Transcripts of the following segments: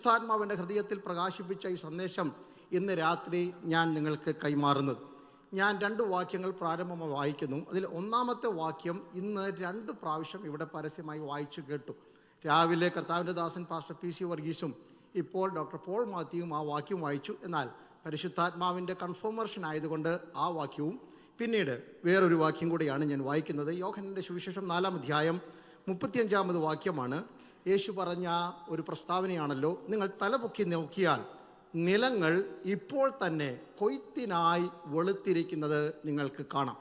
പരിശുദ്ധാത്മാവിൻ്റെ ഹൃദയത്തിൽ പ്രകാശിപ്പിച്ച ഈ സന്ദേശം ഇന്ന് രാത്രി ഞാൻ നിങ്ങൾക്ക് കൈമാറുന്നത്. ഞാൻ 2 വാക്യങ്ങൾ പ്രാരംഭമായി വായിക്കുന്നു. അതിൽ ഒന്നാമത്തെ വാക്യം ഇന്ന് 2 പ്രാവശ്യം ഇവിടെ പരസ്യമായി വായിച്ചു കേട്ടു. രാവിലെ കർത്താവിൻ്റെ ദാസൻ പാസ്റ്റർ PC വർഗീസും ഇപ്പോൾ ഡോക്ടർ പോൾ മാത്യുവും ആ വാക്യം വായിച്ചു. എന്നാൽ പരിശുദ്ധാത്മാവിൻ്റെ കൺഫർമേഷൻ ആയതുകൊണ്ട് ആ വാക്യവും പിന്നീട് വേറൊരു വാക്യം കൂടിയാണ് ഞാൻ വായിക്കുന്നത്. യോഹന്നാന്റെ സുവിശേഷം 4-ാം അധ്യായം 35-ാമത് വാക്യമാണ്. യേശു പറഞ്ഞ ഒരു പ്രസ്താവനയാണല്ലോ, നിങ്ങൾ തലപൊക്കി നോക്കിയാൽ നിലങ്ങൾ ഇപ്പോൾ തന്നെ കൊയ്ത്തിനായി വെളുത്തിരിക്കുന്നത് നിങ്ങൾക്ക് കാണാം.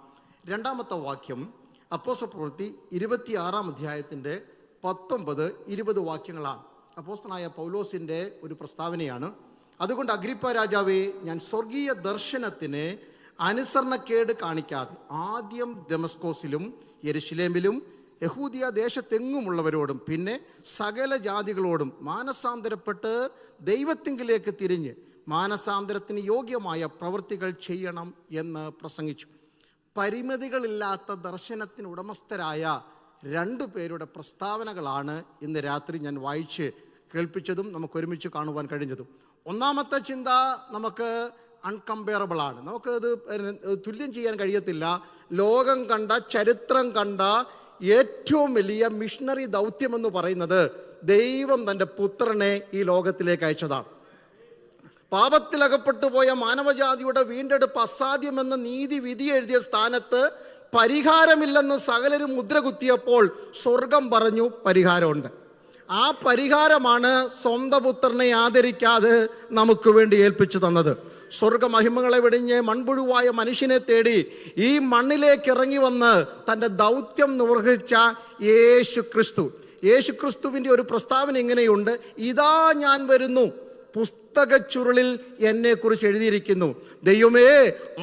2-ാമത്തെ വാക്യം അപ്പോസ്തലപ്രവൃത്തി 26-ാം അധ്യായത്തിൻ്റെ 19-20 വാക്യങ്ങളാണ്. അപ്പോസ്തലനായ പൗലോസിൻ്റെ ഒരു പ്രസ്താവനയാണ്. അതുകൊണ്ട് അഗ്രിപ്പ രാജാവേ, ഞാൻ സ്വർഗീയ ദർശനത്തിന് അനുസരണക്കേട് കാണിക്കാതെ ആദ്യം ദമസ്കോസിലും യെരുശലേമിലും യഹൂദിയ ദേശത്തെങ്ങുമുള്ളവരോടും പിന്നെ സകല ജാതികളോടും മാനസാന്തരപ്പെട്ട് ദൈവത്തിങ്കിലേക്ക് തിരിഞ്ഞ് മാനസാന്തരത്തിന് യോഗ്യമായ പ്രവൃത്തികൾ ചെയ്യണം എന്ന് പ്രസംഗിച്ചു. പരിമിതികളില്ലാത്ത ദർശനത്തിന് ഉടമസ്ഥരായ 2 പേരുടെ പ്രസ്താവനകളാണ് ഇന്ന് രാത്രി ഞാൻ വായിച്ച് കേൾപ്പിച്ചതും നമുക്ക് ഒരുമിച്ച് കാണുവാൻ കഴിഞ്ഞതും. ഒന്നാമത്തെ ചിന്ത നമുക്ക് അൺകമ്പയറബിൾ ആണ്. നമുക്കത് തുല്യം ചെയ്യാൻ കഴിയത്തില്ല. ലോകം കണ്ട, ചരിത്രം കണ്ട ഏറ്റവും വലിയ മിഷണറി ദൗത്യമെന്ന് പറയുന്നത് ദൈവം തൻ്റെ പുത്രനെ ഈ ലോകത്തിലേക്ക് അയച്ചതാണ്. പാപത്തിലകപ്പെട്ടു പോയ മാനവജാതിയുടെ വീണ്ടെടുപ്പ് അസാധ്യമെന്ന് നീതി വിധി എഴുതിയ സ്ഥാനത്ത് പരിഹാരമില്ലെന്ന് സകലരും മുദ്ര കുത്തിയപ്പോൾ സ്വർഗം പറഞ്ഞു പരിഹാരമുണ്ട്. ആ പരിഹാരമാണ് സ്വന്തം പുത്രനെ ആദരിക്കാതെ നമുക്ക് വേണ്ടി ഏൽപ്പിച്ചു തന്നത്. സ്വർഗമഹിമകളെ വെടിഞ്ഞ് മൺപുഴുവായ മനുഷ്യനെ തേടി ഈ മണ്ണിലേക്ക് ഇറങ്ങി വന്ന് തൻ്റെ ദൗത്യം നിർവഹിച്ച യേശു ക്രിസ്തുവിൻ്റെ ഒരു പ്രസ്താവന ഇങ്ങനെയുണ്ട്: ഇതാ ഞാൻ വരുന്നു, പുസ്തക ചുരുളിൽ എന്നെക്കുറിച്ച് എഴുതിയിരിക്കുന്നു. ദൈവമേ,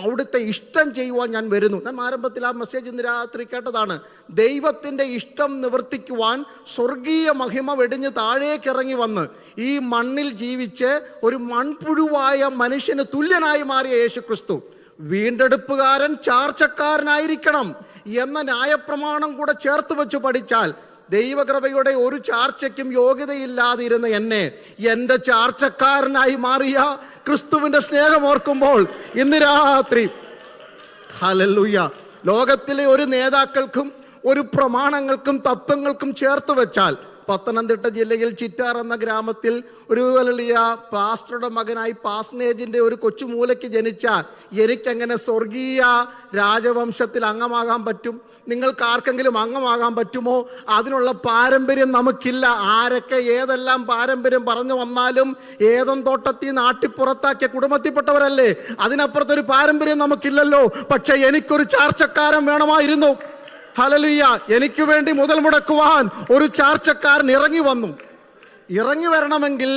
അവിടുത്തെ ഇഷ്ടം ചെയ്യുവാൻ ഞാൻ വരുന്നു. ഞാൻ ആരംഭത്തിൽ ആ മെസ്സേജ് ഇന്ന് രാത്രി കേട്ടതാണ്. ദൈവത്തിൻ്റെ ഇഷ്ടം നിവർത്തിക്കുവാൻ സ്വർഗീയ മഹിമ വെടിഞ്ഞ് താഴേക്കിറങ്ങി വന്ന് ഈ മണ്ണിൽ ജീവിച്ച് ഒരു മൺപുഴുവായ മനുഷ്യന് തുല്യനായി മാറിയ യേശു ക്രിസ്തു വീണ്ടെടുപ്പുകാരൻ ചാർച്ചക്കാരനായിരിക്കണം എന്ന ന്യായപ്രമാണം കൂടെ ചേർത്ത് വെച്ച് പഠിച്ചാൽ ദൈവകൃപയുടെ ഒരു ചാർച്ചയ്ക്കും യോഗ്യതയില്ലാതിരുന്ന എന്നെ എൻ്റെ ചാർച്ചക്കാരനായി മാറിയ ക്രിസ്തുവിൻ്റെ സ്നേഹം ഓർക്കുമ്പോൾ ഇന്ന് രാത്രി ഹല്ലേലൂയ, ലോകത്തിലെ ഒരു നേതാക്കൾക്കും ഒരു പ്രമാണങ്ങൾക്കും തത്വങ്ങൾക്കും ചേർത്ത് വെച്ചാൽ പത്തനംതിട്ട ജില്ലയിൽ ചിറ്റാർ എന്ന ഗ്രാമത്തിൽ ഒരു വലിയ പാസ്റ്ററുടെ മകനായി പാസ്നേജിൻ്റെ ഒരു കൊച്ചുമൂലയ്ക്ക് ജനിച്ച എനിക്കെങ്ങനെ സ്വർഗീയ രാജവംശത്തിൽ അംഗമാകാൻ പറ്റും? നിങ്ങൾക്ക് ആർക്കെങ്കിലും അംഗമാകാൻ പറ്റുമോ? അതിനുള്ള പാരമ്പര്യം നമുക്കില്ല. ആരൊക്കെ ഏതെല്ലാം പാരമ്പര്യം പറഞ്ഞു വന്നാലും ഏതും തോട്ടത്തിൽ നാട്ടിപ്പുറത്താക്കിയ കുടുംബത്തിൽപ്പെട്ടവരല്ലേ. അതിനപ്പുറത്തൊരു പാരമ്പര്യം നമുക്കില്ലല്ലോ. പക്ഷെ എനിക്കൊരു ചാർച്ചക്കാരൻ വേണമായിരുന്നു. ഹല്ലേലൂയ, എനിക്ക് വേണ്ടി മുതൽ മുടക്കുവാൻ ഒരു ചാർച്ചക്കാരൻ ഇറങ്ങി വന്നു. ഇറങ്ങി വരണമെങ്കിൽ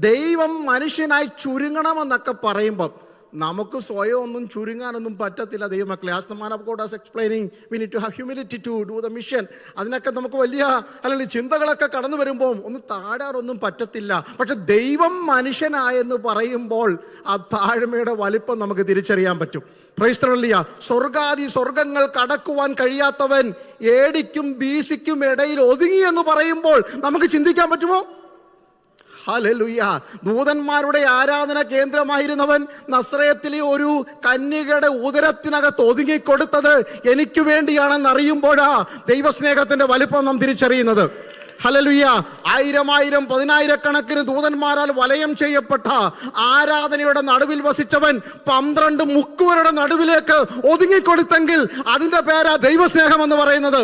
ദൈവം മനുഷ്യനായി ചുരുങ്ങണമെന്നൊക്കെ പറയുമ്പം നമുക്ക് സ്വയം ഒന്നും ചുരുങ്ങാനൊന്നും പറ്റത്തില്ല ദൈവമക്കളെ. As the man of God is explaining, we need to have humility to do the mission. അതിനൊക്കെ നമുക്ക് വലിയ അല്ലെങ്കിൽ ചിന്തകളൊക്കെ കടന്നു വരുമ്പോൾ ഒന്ന് താഴാനൊന്നും പറ്റത്തില്ല. പക്ഷെ ദൈവം മനുഷ്യനായെന്ന് പറയുമ്പോൾ ആ താഴ്മയുടെ വലിപ്പം നമുക്ക് തിരിച്ചറിയാൻ പറ്റും. Praise the Lord. സ്വർഗാദി സ്വർഗങ്ങൾ കടക്കുവാൻ കഴിയാത്തവൻ ഏഡിക്കും ബീസിക്കും ഇടയിൽ ഒതുങ്ങി എന്ന് പറയുമ്പോൾ നമുക്ക് ചിന്തിക്കാൻ പറ്റുമോ? ഹല്ലേലൂയ. ദൂതന്മാരുടെ ആരാധന കേന്ദ്രമായിരുന്നവൻ നസ്രയത്തിലെ ഒരു കന്യകയുടെ ഉദരത്തിനകത്ത് ഒതുങ്ങിക്കൊടുത്തത് എനിക്ക് വേണ്ടിയാണെന്ന് അറിയുമ്പോഴാ ദൈവസ്നേഹത്തിന്റെ വലിപ്പം നാം തിരിച്ചറിയുന്നത്. ഹല്ലേലൂയ. 1000 10,000 ദൂതന്മാരാൽ വലയം ചെയ്യപ്പെട്ട ആരാധനയുടെ നടുവിൽ വസിച്ചവൻ 12 മുക്കുവരുടെ നടുവിലേക്ക് ഒതുങ്ങിക്കൊടുത്തെങ്കിൽ അതിന്റെ പേരാ ദൈവസ്നേഹം എന്ന് പറയുന്നത്.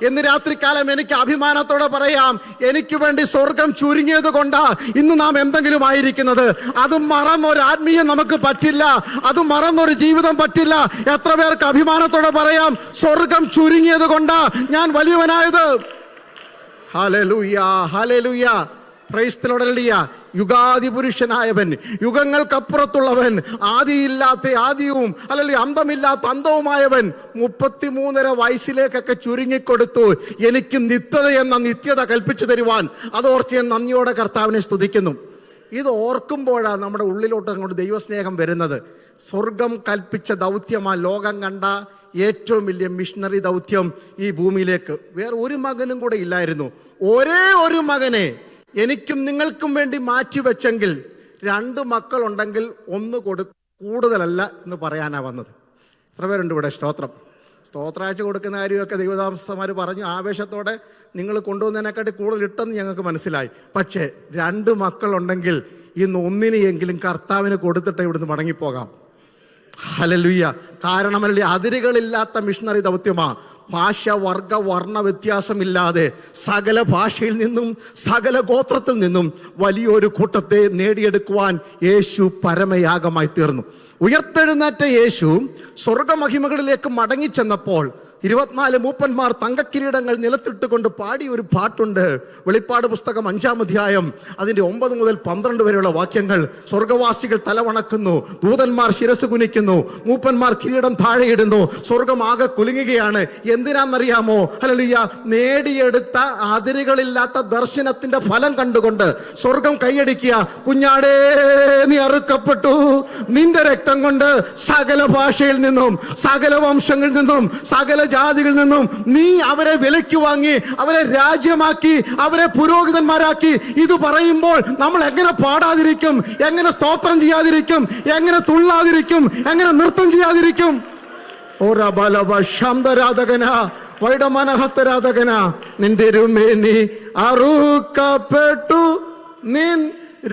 എന്ന് രാത്രികാലം എനിക്ക് അഭിമാനത്തോടെ പറയാം, എനിക്ക് വേണ്ടി സ്വർഗം ചുരുങ്ങിയത് കൊണ്ടാ ഇന്ന് നാം എന്തെങ്കിലും ആയിരിക്കുന്നത്. അത് മറന്നൊരു ആത്മീയം നമുക്ക് പറ്റില്ല, അത് മറന്നൊരു ജീവിതം പറ്റില്ല. എത്ര പേർക്ക് അഭിമാനത്തോടെ പറയാം, സ്വർഗം ചുരുങ്ങിയത് കൊണ്ടാ ഞാൻ വലിയവനായത്. Hallelujah, hallelujah, praise the Lord. യുഗാദി പുരുഷനായവൻ, യുഗങ്ങൾക്കപ്പുറത്തുള്ളവൻ, ആദിയില്ലാത്ത ആദിയും അല്ലെങ്കിൽ അന്തമില്ലാത്ത അന്തവുമായവൻ 33.5 വയസ്സിലേക്കൊക്കെ ചുരുങ്ങിക്കൊടുത്തു എനിക്ക് നിത്യത എന്ന നിത്യത കൽപ്പിച്ചു തരുവാൻ. അതോർച്ച് ഞാൻ നന്ദിയോടെ കർത്താവിനെ സ്തുതിക്കുന്നു. ഇത് ഓർക്കുമ്പോഴാണ് നമ്മുടെ ഉള്ളിലോട്ട് അങ്ങോട്ട് ദൈവസ്നേഹം വരുന്നത്. സ്വർഗം കൽപ്പിച്ച ദൗത്യമാ ലോകം കണ്ട ഏറ്റവും വലിയ മിഷണറി ദൗത്യം ഈ ഭൂമിയിലേക്ക്. വേറെ ഒരു മകനും കൂടെ ഇല്ലായിരുന്നു. ഒരേ ഒരു മകനെ എനിക്കും നിങ്ങൾക്കും വേണ്ടി മാറ്റിവെച്ചെങ്കിൽ 2 മക്കളുണ്ടെങ്കിൽ 1 കൂടുതലല്ല എന്ന് പറയാനാണ് വന്നത്. എത്ര പേരുണ്ട് ഇവിടെ? സ്തോത്രാഴ്ച കൊടുക്കുന്ന കാര്യമൊക്കെ ദൈവദാസന്മാർ പറഞ്ഞു ആവേശത്തോടെ നിങ്ങൾ കൊണ്ടുവന്നതിനെക്കാട്ടി കൂടുതൽ ഇട്ടെന്ന് ഞങ്ങൾക്ക് മനസ്സിലായി. പക്ഷേ 2 മക്കളുണ്ടെങ്കിൽ ഇന്ന് 1 കർത്താവിന് കൊടുത്തിട്ട് ഇവിടുന്ന് മടങ്ങിപ്പോകാം. ഹല്ലേലൂയ. കാരണമല്ലേ, അതിരുകളില്ലാത്ത മിഷണറി ദൗത്യമാണ്. ഭാഷ, വർഗ, വർണ്ണ വ്യത്യാസമില്ലാതെ സകല ഭാഷയിൽ നിന്നും സകല ഗോത്രത്തിൽ നിന്നും വലിയൊരു കൂട്ടത്തെ നേടിയെടുക്കുവാൻ യേശു പരമയാഗമായി തീർന്നു. ഉയർത്തെഴുന്നേറ്റ യേശു സ്വർഗമഹിമകളിലേക്ക് മടങ്ങിച്ചെന്നപ്പോൾ 24 മൂപ്പന്മാർ തങ്കക്കിരീടങ്ങൾ നിലത്തിട്ടുകൊണ്ട് പാടിയ ഒരു പാട്ടുണ്ട്. വെളിപ്പാട് പുസ്തകം 5-ാം അധ്യായം അതിൻ്റെ 9 മുതൽ 12 വരെയുള്ള വാക്യങ്ങൾ. സ്വർഗവാസികൾ തലവണക്കുന്നു, ദൂതന്മാർ ശിരസ് കുനിക്കുന്നു, മൂപ്പന്മാർ കിരീടം താഴെയിടുന്നു, സ്വർഗം ആകെ കുലുങ്ങുകയാണ്. എന്തിനാണെന്നറിയാമോ? ഹല്ലേലൂയ. നേടിയെടുത്ത അതിരുകളില്ലാത്ത ദർശനത്തിന്റെ ഫലം കണ്ടുകൊണ്ട് സ്വർഗം കൈയടിക്കുക. കുഞ്ഞാടേ, നീ അറുക്കപ്പെട്ടു, നിന്റെ രക്തം കൊണ്ട് സകല ഭാഷയിൽ നിന്നും സകല വംശങ്ങളിൽ നിന്നും സകല ജാതികളിൽ നിന്നും നീ അവരെ വിലയ്ക്ക് വാങ്ങി, അവരെ രാജ്യമാക്കി, അവരെ പുരോഹിതന്മാരാക്കി. ഇത് പറയുമ്പോൾ നമ്മൾ എങ്ങനെ പാടാതിരിക്കും? എങ്ങനെ സ്തോത്രം ചെയ്യാതിരിക്കും? എങ്ങനെ തുള്ളാതിരിക്കും? എങ്ങനെ നൃത്തം ചെയ്യാതിരിക്കും? ഓരാ ബലവ ശബ്ദരാധകന വൈഡമനഹസ്തരാധകന, നിന്റെ രുമേനി അറുക്കപ്പെട്ടു, നിൻ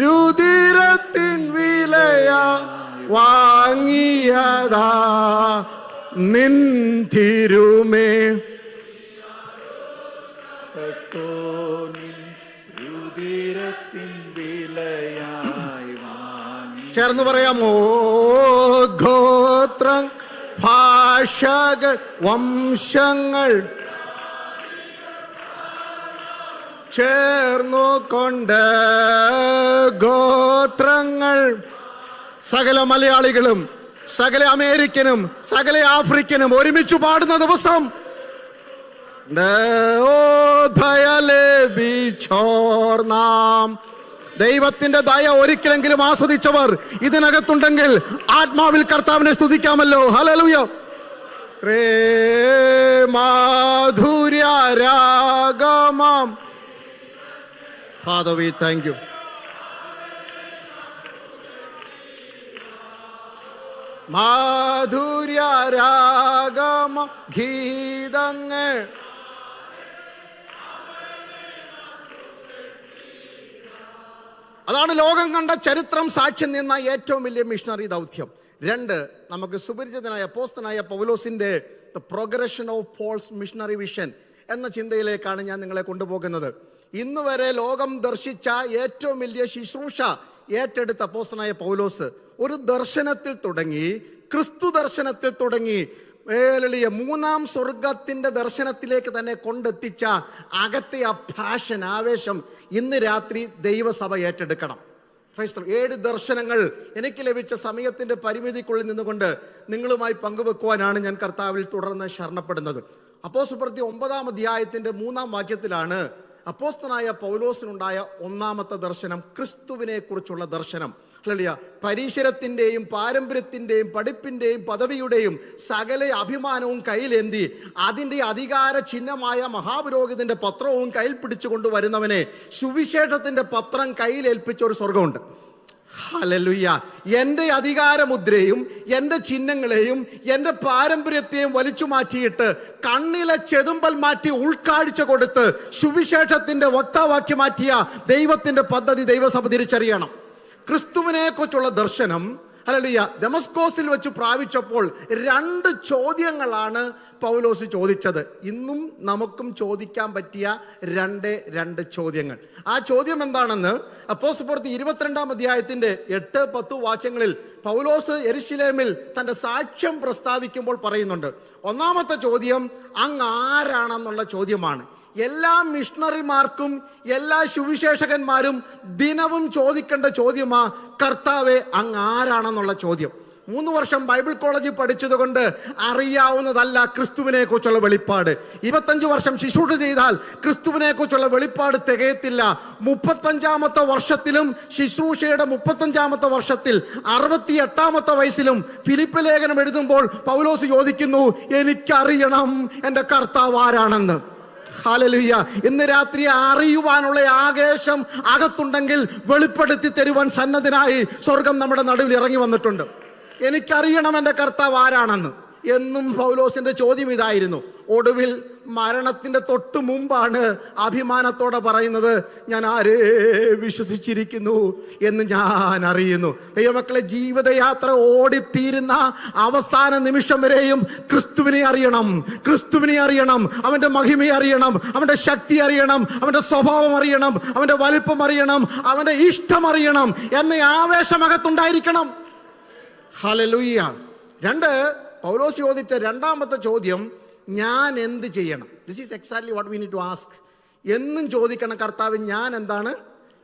രുധിരത്തിൻ വിലയാ വാങ്ങിയതാ, നിൻ തിരുമേ ചേർന്ന് പറയാമോ? ഗോത്രം, ഭാഷകൾ, വംശങ്ങൾ ചേർന്നുകൊണ്ട് ഗോത്രങ്ങൾ, സകല മലയാളികളും സകല അമേരിക്കനും സകല ആഫ്രിക്കനും ഒരുമിച്ച് പാടുന്ന ദിവസം നാം ദൈവത്തിന്റെ ദയ ഒരിക്കലെങ്കിലും ആസ്വദിച്ചവർ ഇതിനകത്തുണ്ടെങ്കിൽ ആത്മാവിൽ കർത്താവിനെ സ്തുതിക്കാമല്ലോ. ഹല്ലേലൂയ. മാധുര്യ രാഗമാം Father, we thank you. മാധുര്യ രാഗമ ഗീതങ്ങൾ അതാണ് ലോകം കണ്ട ചരിത്രം സാക്ഷ്യം നിന്ന ഏറ്റവും വലിയ മിഷണറി ദൗത്യം. 2, നമുക്ക് സുപരിചിതനായ അപ്പോസ്തലനായ പൗലോസിന്റെ the progression of Paul's missionary vision എന്ന ചിന്തയിലേക്കാണ് ഞാൻ നിങ്ങളെ കൊണ്ടുപോകുന്നത്. ഇന്ന് വരെ ലോകം ദർശിച്ച ഏറ്റവും വലിയ ശുശ്രൂഷ ഏറ്റെടുത്ത അപ്പോസ്തലനായ പൗലോസ് ഒരു ദർശനത്തിൽ തുടങ്ങി, ക്രിസ്തു ദർശനത്തിൽ തുടങ്ങി, 3-ാം സ്വർഗത്തിന്റെ ദർശനത്തിലേക്ക് തന്നെ കൊണ്ടെത്തിച്ച അകത്തെ ആ പാഷൻ, ആവേശം ഇന്ന് രാത്രി ദൈവസഭ ഏറ്റെടുക്കണം. 7 ദർശനങ്ങൾ എനിക്ക് ലഭിച്ച സമയത്തിന്റെ പരിമിതിക്കുള്ളിൽ നിന്നുകൊണ്ട് നിങ്ങളുമായി പങ്കുവെക്കുവാനാണ് ഞാൻ കർത്താവിൽ തുടർന്ന് ശരണപ്പെടുന്നത്. അപ്പോസ്തലപ്രവൃത്തി 9-ാം അധ്യായത്തിന്റെ 3-ാം വാക്യത്തിലാണ് അപ്പോസ്തലനായ പൗലോസിനുണ്ടായ 1ാമത്തെ ദർശനം, ക്രിസ്തുവിനെ കുറിച്ചുള്ള ദർശനം. ഹല്ലേലൂയ. പരീശരത്തിൻ്റെയും പാരമ്പര്യത്തിൻ്റെയും പഠിപ്പിൻ്റെയും പദവിയുടെയും സകല അഭിമാനവും കയ്യിലേന്തി അതിൻ്റെ അധികാര ചിഹ്നമായ മഹാപുരോഹിതന്റെ പത്രവും കയ്യിൽ പിടിച്ചുകൊണ്ട് വരുന്നവനെ സുവിശേഷത്തിൻ്റെ പത്രം കയ്യിലേൽപ്പിച്ച ഒരു സ്വർഗമുണ്ട്. ഹല്ലേലൂയ. എൻ്റെ അധികാരമുദ്രയും എൻ്റെ ചിഹ്നങ്ങളെയും എൻ്റെ പാരമ്പര്യത്തെയും വലിച്ചു മാറ്റിയിട്ട് കണ്ണിലെ ചെതുമ്പൽ മാറ്റി ഉൾക്കാഴ്ച കൊടുത്ത് സുവിശേഷത്തിൻ്റെ വക്താവാക്കി മാറ്റിയ ദൈവത്തിൻ്റെ പദ്ധതി ദൈവസഭ തിരിച്ചറിയണം. ക്രിസ്തുവിനെ കുറിച്ചുള്ള ദർശനം ഹല്ലേലൂയ ദമസ്കോസിൽ വെച്ച് പ്രാപിച്ചപ്പോൾ 2 ചോദ്യങ്ങളാണ് പൗലോസ് ചോദിച്ചത്. ഇന്നും നമുക്കും ചോദിക്കാൻ പറ്റിയ 2 ചോദ്യങ്ങൾ. ആ ചോദ്യം എന്താണെന്ന് അപ്പോസ്തലപ്രവൃത്തി 22-ാം അധ്യായത്തിന്റെ 8-10 വാക്യങ്ങളിൽ പൗലോസ് യെരുശലേമിൽ തൻ്റെ സാക്ഷ്യം പ്രസ്താവിക്കുമ്പോൾ പറയുന്നുണ്ട്. 1ാമത്തെ ചോദ്യം അങ്ങ് ആരാണെന്നുള്ള ചോദ്യമാണ്. എല്ലാ മിഷണറിമാർക്കും എല്ലാ സുവിശേഷകന്മാരും ദിനവും ചോദിക്കേണ്ട ചോദ്യമാ, കർത്താവെ അങ്ങ് ആരാണെന്നുള്ള ചോദ്യം. 3 വർഷം ബൈബിൾ കോളേജിൽ പഠിച്ചതുകൊണ്ട് അറിയാവുന്നതല്ല ക്രിസ്തുവിനെ കുറിച്ചുള്ള വെളിപ്പാട്. 25 വർഷം ശുശ്രൂഷ ചെയ്താൽ ക്രിസ്തുവിനെ കുറിച്ചുള്ള വെളിപ്പാട് തികയത്തില്ല. 35-ാമത്തെ വർഷത്തിലും ശുശ്രൂഷയുടെ 35-ാമത്തെ വർഷത്തിൽ 68-ാമത്തെ വയസ്സിലും ഫിലിപ്പ് ലേഖനം എഴുതുമ്പോൾ പൗലോസ് ചോദിക്കുന്നു, എനിക്കറിയണം എൻ്റെ കർത്താവ് ആരാണെന്ന്. ഹല്ലേലൂയ. ഇന്ന് രാത്രി അറിയുവാനുള്ള ആവേശം അകത്തുണ്ടെങ്കിൽ വെളിപ്പെടുത്തി തരുവാൻ സന്നദ്ധനായി സ്വർഗം നമ്മുടെ നടുവിൽ ഇറങ്ങി വന്നിട്ടുണ്ട്. എനിക്കറിയണം എൻ്റെ കർത്താവ് ആരാണെന്ന്. എന്നും പൗലോസിന്റെ ചോദ്യം ഇതായിരുന്നു. ഒടുവിൽ മരണത്തിന്റെ തൊട്ടു മുമ്പാണ് അഭിമാനത്തോടെ പറയുന്നത്, ഞാൻ ആരെ വിശ്വസിച്ചിരിക്കുന്നു എന്ന് ഞാൻ അറിയുന്നു. ദൈവമക്കളെ, ജീവിതയാത്ര ഓടിത്തീരുന്ന അവസാന നിമിഷം വരെയും ക്രിസ്തുവിനെ അറിയണം, ക്രിസ്തുവിനെ അറിയണം, അവന്റെ മഹിമയെ അറിയണം, അവന്റെ ശക്തി അറിയണം, അവന്റെ സ്വഭാവം അറിയണം, അവന്റെ വലിപ്പം അറിയണം, അവന്റെ ഇഷ്ടം അറിയണം എന്ന ആവേശമകത്തുണ്ടായിരിക്കണം. ഹല്ലേലൂയ. പൗലോസ് ചോദിച്ച രണ്ടാമത്തെ ചോദ്യം, ഞാൻ എന്ത് ചെയ്യണം? This is exactly what we need to ask. എന്നും ചോദിക്കണം, കർത്താവ് ഞാൻ എന്താണ്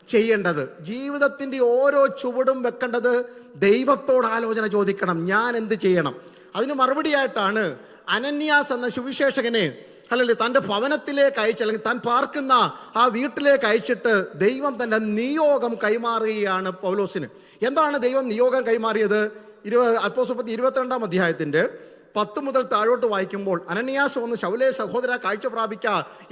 ചെയ്യേണ്ടത്? ജീവിതത്തിൻ്റെ ഓരോ ചുവടും വെക്കേണ്ടത് ദൈവത്തോട് ആലോചന ചോദിക്കണം, ഞാൻ എന്ത് ചെയ്യണം? അതിന് മറുപടിയായിട്ടാണ് അനന്യാസ് എന്ന സുവിശേഷകനെ അല്ലെങ്കിൽ തൻ്റെ ഭവനത്തിലേക്ക് അയച്ച്, അല്ലെങ്കിൽ താൻ പാർക്കുന്ന ആ വീട്ടിലേക്ക് അയച്ചിട്ട് ദൈവം തൻ്റെ നിയോഗം കൈമാറുകയാണ് പൗലോസിന്. എന്താണ് ദൈവം നിയോഗം കൈമാറിയത്? അപ്പോസ്തലപ്രവൃത്തി 22-ാം അധ്യായത്തിൻ്റെ 10 മുതൽ താഴോട്ട് വായിക്കുമ്പോൾ, അനന്യാസ് വന്ന് ശൗലേ സഹോദര കാഴ്ച പ്രാപിക്ക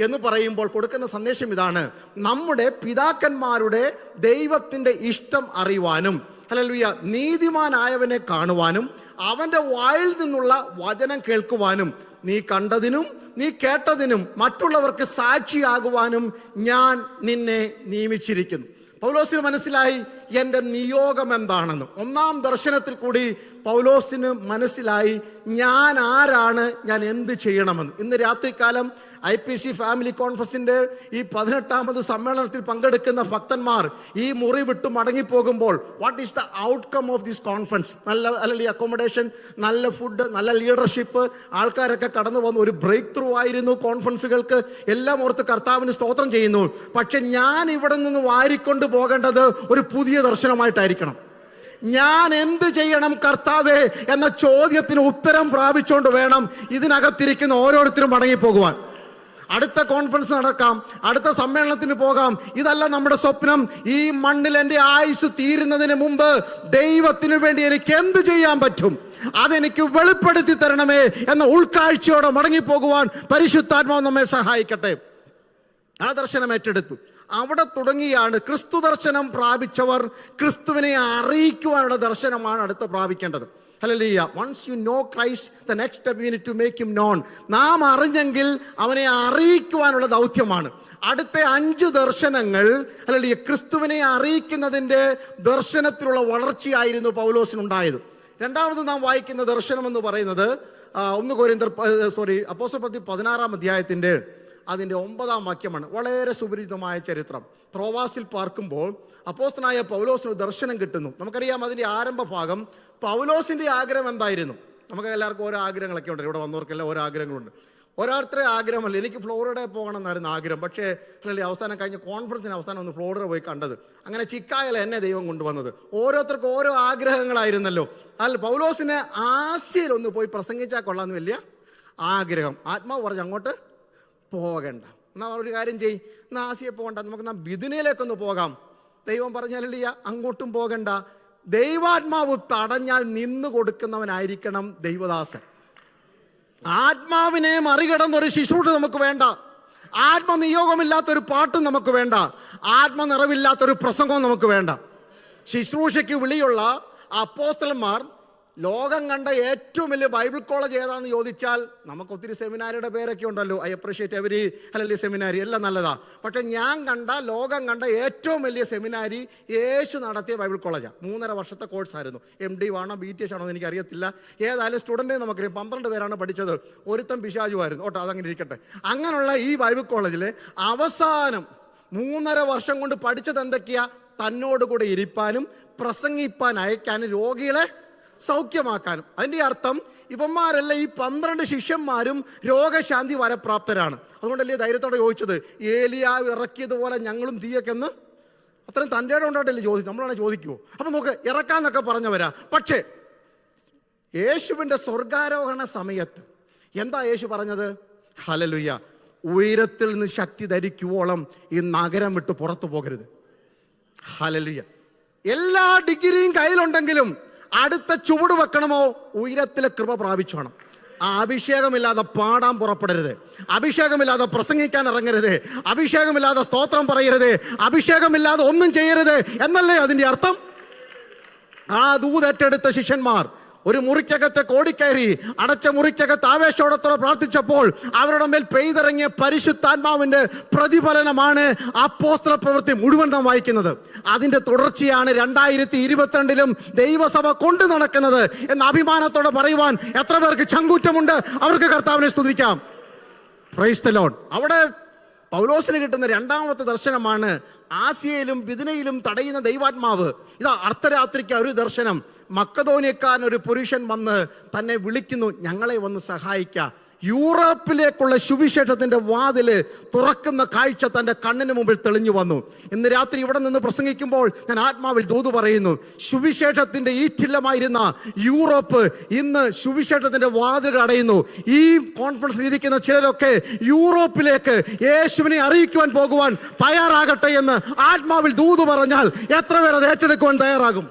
എന്ന് പറയുമ്പോൾ കൊടുക്കുന്ന സന്ദേശം ഇതാണ്: നമ്മുടെ പിതാക്കന്മാരുടെ ദൈവത്തിൻ്റെ ഇഷ്ടം അറിയുവാനും, ഹല്ലേലൂയ, നീതിമാനായവനെ കാണുവാനും അവൻ്റെ വായിൽ നിന്നുള്ള വചനം കേൾക്കുവാനും നീ കണ്ടതിനും നീ കേട്ടതിനും മറ്റുള്ളവർക്ക് സാക്ഷിയാകുവാനും ഞാൻ നിന്നെ നിയമിച്ചിരിക്കുന്നു. പൗലോസിന് മനസ്സിലായി എൻ്റെ നിയോഗം എന്താണെന്ന്. ഒന്നാം ദർശനത്തിൽ കൂടി പൗലോസിന് മനസ്സിലായി ഞാൻ ആരാണ്, ഞാൻ എന്ത് ചെയ്യണമെന്ന്. ഇന്ന് രാത്രികാലം IPC ഫാമിലി കോൺഫറൻസിൻ്റെ ഈ 18ാമത് സമ്മേളനത്തിൽ പങ്കെടുക്കുന്ന ഭക്തന്മാർ ഈ മുറി വിട്ട് മടങ്ങിപ്പോകുമ്പോൾ, what is the outcome of this conference? നല്ല അല്ലെങ്കിൽ അക്കോമഡേഷൻ, നല്ല ഫുഡ്, നല്ല ലീഡർഷിപ്പ്, ആൾക്കാരൊക്കെ കടന്നു വന്നു. ഒരു ബ്രേക്ക് ത്രൂ ആയിരുന്നു കോൺഫറൻസുകൾക്ക്. എല്ലാം ഓർത്ത് കർത്താവിന് സ്തോത്രം ചെയ്യുന്നു. പക്ഷെ ഞാൻ ഇവിടെ നിന്ന് വാരിക്കൊണ്ട് പോകേണ്ടത് ഒരു പുതിയ ദർശനമായിട്ടായിരിക്കണം. ഞാൻ എന്ത് ചെയ്യണം കർത്താവേ എന്ന ചോദ്യത്തിന് ഉത്തരം പ്രാപിച്ചുകൊണ്ട് വേണം ഇതിനകത്തിരിക്കുന്ന ഓരോരുത്തരും മടങ്ങിപ്പോകുവാൻ. അടുത്ത കോൺഫറൻസ് നടക്കാം, അടുത്ത സമ്മേളനത്തിന് പോകാം. ഇതല്ല നമ്മുടെ സ്വപ്നം. ഈ മണ്ണിൽ എൻ്റെ ആയുസ് തീരുന്നതിന് മുമ്പ് ദൈവത്തിനു വേണ്ടി എനിക്ക് എന്ത് ചെയ്യാൻ പറ്റും, അതെനിക്ക് വെളിപ്പെടുത്തി തരണമേ എന്ന ഉൾക്കാഴ്ചയോടെ മടങ്ങിപ്പോകുവാൻ പരിശുദ്ധാത്മാവ് നമ്മെ സഹായിക്കട്ടെ. ആ ദർശനം ഏറ്റെടുത്തു. അവിടെ തുടങ്ങിയാണ് ക്രിസ്തു ദർശനം പ്രാപിച്ചവർ ക്രിസ്തുവിനെ അറിയിക്കുവാനുള്ള ദർശനമാണ് അടുത്ത് പ്രാപിക്കേണ്ടത്. Hallelujah. Once you know Christ, the next step you need to make him known. നാം അറിഞ്ഞെങ്കിൽ അവനെ അറിയിക്കുവാനുള്ള ദൗത്യമാണ്. അടുത്ത 5 ദർശനങ്ങൾ ഹല്ലേലൂയ ക്രിസ്തുവിനെ അറിയിക്കുന്നതിൻ്റെ ദർശനത്തിലുള്ള വളർച്ചയായിരുന്നു പൗലോസിനുണ്ടായത്. രണ്ടാമത് നാം വായിക്കുന്ന ദർശനം എന്ന് പറയുന്നത് അപ്പോസ്തലപ്രവൃത്തി 16-ാം അധ്യായത്തിൻ്റെ അതിൻ്റെ 9-ാം വാക്യമാണ്. വളരെ സുപരിചിതമായ ചരിത്രം. ത്രോവാസിൽ പാർക്കുമ്പോൾ അപ്പോസ്തലനായ പൗലോസിന് ദർശനം കിട്ടുന്നു. നമുക്കറിയാം അതിൻ്റെ ആരംഭ ഭാഗം. പൗലോസിൻ്റെ ആഗ്രഹം എന്തായിരുന്നു? നമുക്ക് എല്ലാവർക്കും ഓരോ ആഗ്രഹങ്ങളൊക്കെ ഉണ്ട്. ഇവിടെ വന്നവർക്കെല്ലാം ഓരോ ആഗ്രഹങ്ങളുണ്ട്. ഓരോരുത്തരുടെ ആഗ്രഹമല്ല. എനിക്ക് ഫ്ലോറിഡയിൽ പോകണം എന്നായിരുന്നു ആഗ്രഹം. പക്ഷേ അല്ലെങ്കിൽ അവസാനം കഴിഞ്ഞ കോൺഫറൻസിന് അവസാനം ഒന്ന് ഫ്ലോറിഡ പോയി കണ്ടത്. അങ്ങനെ ചിക്കായല്ല എന്നെ ദൈവം കൊണ്ടുവന്നത്. ഓരോരുത്തർക്കും ഓരോ ആഗ്രഹങ്ങളായിരുന്നല്ലോ. അല്ല, പൗലോസിന് ആസ്യയിൽ ഒന്ന് പോയി പ്രസംഗിച്ചാൽ കൊള്ളാമെന്ന് വലിയ ആഗ്രഹം. ആത്മാവ് പറഞ്ഞു അങ്ങോട്ട് പോകണ്ട, എന്നാൽ ഒരു കാര്യം ചെയ്യ്, എന്നാൽ ആസിയെ പോകണ്ട, നമുക്ക് ബിദുനയിലേക്കൊന്ന് പോകാം. ദൈവം പറഞ്ഞാലില്ല, അങ്ങോട്ടും പോകണ്ട. ദൈവാത്മാവ് തടഞ്ഞാൽ നിന്നു കൊടുക്കുന്നവനായിരിക്കണം ദൈവദാസൻ. ആത്മാവിനെ മറികടന്നൊരു ശുശ്രൂഷ നമുക്ക് വേണ്ട. ആത്മനിയോഗമില്ലാത്തൊരു പാട്ടും നമുക്ക് വേണ്ട. ആത്മനിറവില്ലാത്തൊരു പ്രസംഗവും നമുക്ക് വേണ്ട. ശുശ്രൂഷയ്ക്ക് വിളിയുള്ള അപ്പോസ്തലന്മാർ ലോകം കണ്ട ഏറ്റവും വലിയ ബൈബിൾ കോളേജ് ഏതാണെന്ന് ചോദിച്ചാൽ നമുക്ക് ഒത്തിരി സെമിനാരിയുടെ പേരൊക്കെ ഉണ്ടല്ലോ. ഐ അപ്രീഷിയേറ്റ് എവരി അല്ലെങ്കിൽ സെമിനാരി എല്ലാം നല്ലതാണ്. പക്ഷെ ഞാൻ ലോകം കണ്ട ഏറ്റവും വലിയ സെമിനാരി യേശു നടത്തിയ ബൈബിൾ കോളേജാണ്. 3.5 വർഷത്തെ കോഴ്സായിരുന്നു. MD ആണോ BTS ആണോ എന്ന് എനിക്കറിയത്തില്ല. ഏതായാലും സ്റ്റുഡൻറ്റ് നമുക്കറിയാം 12 പേരാണ് പഠിച്ചത്. ഒരുത്തൻ പിശാചുമായിരുന്നു. അതങ്ങനെ ഇരിക്കട്ടെ. അങ്ങനെയുള്ള ഈ ബൈബിൾ കോളേജിൽ അവസാനം 3.5 വർഷം കൊണ്ട് പഠിച്ചത് എന്തൊക്കെയാ? തന്നോട് കൂടെ ഇരിപ്പാനും പ്രസംഗിപ്പാൻ അയക്കാനും രോഗികളെ സൗഖ്യമാക്കാനും. അതിൻ്റെ അർത്ഥം ഇവന്മാരല്ല, ഈ 12 ശിഷ്യന്മാരും രോഗശാന്തി വരപ്രാപ്തരാണ്. അതുകൊണ്ടല്ലേ ധൈര്യത്തോടെ ചോദിച്ചത്, ഏലിയാവ് ഇറക്കിയതുപോലെ ഞങ്ങളും തീയക്കെന്ന്. അത്രയും തൻ്റെ ഇടം ഉണ്ടായിട്ടല്ലേ ചോദിച്ചു. നമ്മളാണ് ചോദിക്കുമോ? അപ്പം നമുക്ക് ഇറക്കാന്നൊക്കെ പറഞ്ഞവരാ. പക്ഷേ യേശുവിൻ്റെ സ്വർഗാരോഹണ സമയത്ത് എന്താ യേശു പറഞ്ഞത്? ഹല്ലേലൂയ, ഉയരത്തിൽ നിന്ന് ശക്തി ധരിക്കുവോളം ഈ നഗരം വിട്ട് പുറത്തു പോകരുത്. ഹല്ലേലൂയ. എല്ലാ ഡിഗ്രിയും കയ്യിലുണ്ടെങ്കിലും അടുത്ത ചുവട് വെക്കണമോ ഉയരത്തിലെ കൃപ പ്രാപിച്ചോണം. ആ അഭിഷേകമില്ലാതെ പാടാൻ പുറപ്പെടരുത്, അഭിഷേകമില്ലാതെ പ്രസംഗിക്കാൻ ഇറങ്ങരുത്, അഭിഷേകമില്ലാതെ സ്തോത്രം പറയരുത്, അഭിഷേകമില്ലാതെ ഒന്നും ചെയ്യരുത് എന്നല്ലേ അതിൻ്റെ അർത്ഥം? ആ ദൂതേറ്റെടുത്ത ശിഷ്യന്മാർ ഒരു മുറിക്കകത്ത് കോടിക്കയറി അടച്ച മുറിക്കകത്ത് ആവേശത്തോടെ പ്രാർത്ഥിച്ചപ്പോൾ അവരുടെ മേൽ പെയ്തിറങ്ങിയ പരിശുദ്ധാത്മാവിന്റെ പ്രതിഫലനമാണ് അപ്പോസ്തല പ്രവൃത്തി മുഴുവൻ നാം വായിക്കുന്നത്. അതിന്റെ തുടർച്ചയാണ് 2022 ദൈവസഭ കൊണ്ടു നടക്കുന്നത് എന്ന അഭിമാനത്തോടെ പറയുവാൻ എത്ര പേർക്ക് ചങ്കൂറ്റമുണ്ട്? അവർക്ക് കർത്താവിനെ സ്തുതിക്കാം. Price the Lord. അവിടെ പൗലോസിന് കിട്ടുന്ന രണ്ടാമത്തെ ദർശനമാണ് ആസിയയിലും ബിഥുനയിലും തടയുന്ന ദൈവാത്മാവ്. ഇതാ അർദ്ധരാത്രിക്ക് ഒരു ദർശനം. മക്കദോന്യക്കാരൻ ഒരു പുരുഷൻ വന്ന് തന്നെ വിളിക്കുന്നു, ഞങ്ങളെ വന്ന് സഹായിക്കുക. യൂറോപ്പിലേക്കുള്ള സുവിശേഷത്തിന്റെ വാതില് തുറക്കുന്ന കാഴ്ച തൻ്റെ കണ്ണിന് മുമ്പിൽ തെളിഞ്ഞു വന്നു. ഇന്ന് രാത്രി ഇവിടെ നിന്ന് പ്രസംഗിക്കുമ്പോൾ ഞാൻ ആത്മാവിൽ ദൂത് പറയുന്നു, സുവിശേഷത്തിന്റെ ഈറ്റില്ലമായിരുന്ന യൂറോപ്പ് ഇന്ന് സുവിശേഷത്തിന്റെ വാതിലുകൾ അടയുന്നു. ഈ കോൺഫറൻസിൽ ഇരിക്കുന്ന ചിലരൊക്കെ യൂറോപ്പിലേക്ക് യേശുവിനെ അറിയിക്കുവാൻ പോകുവാൻ തയ്യാറാകട്ടെ എന്ന് ആത്മാവിൽ ദൂത് പറഞ്ഞാൽ എത്ര പേർ അത് ഏറ്റെടുക്കുവാൻ തയ്യാറാകും?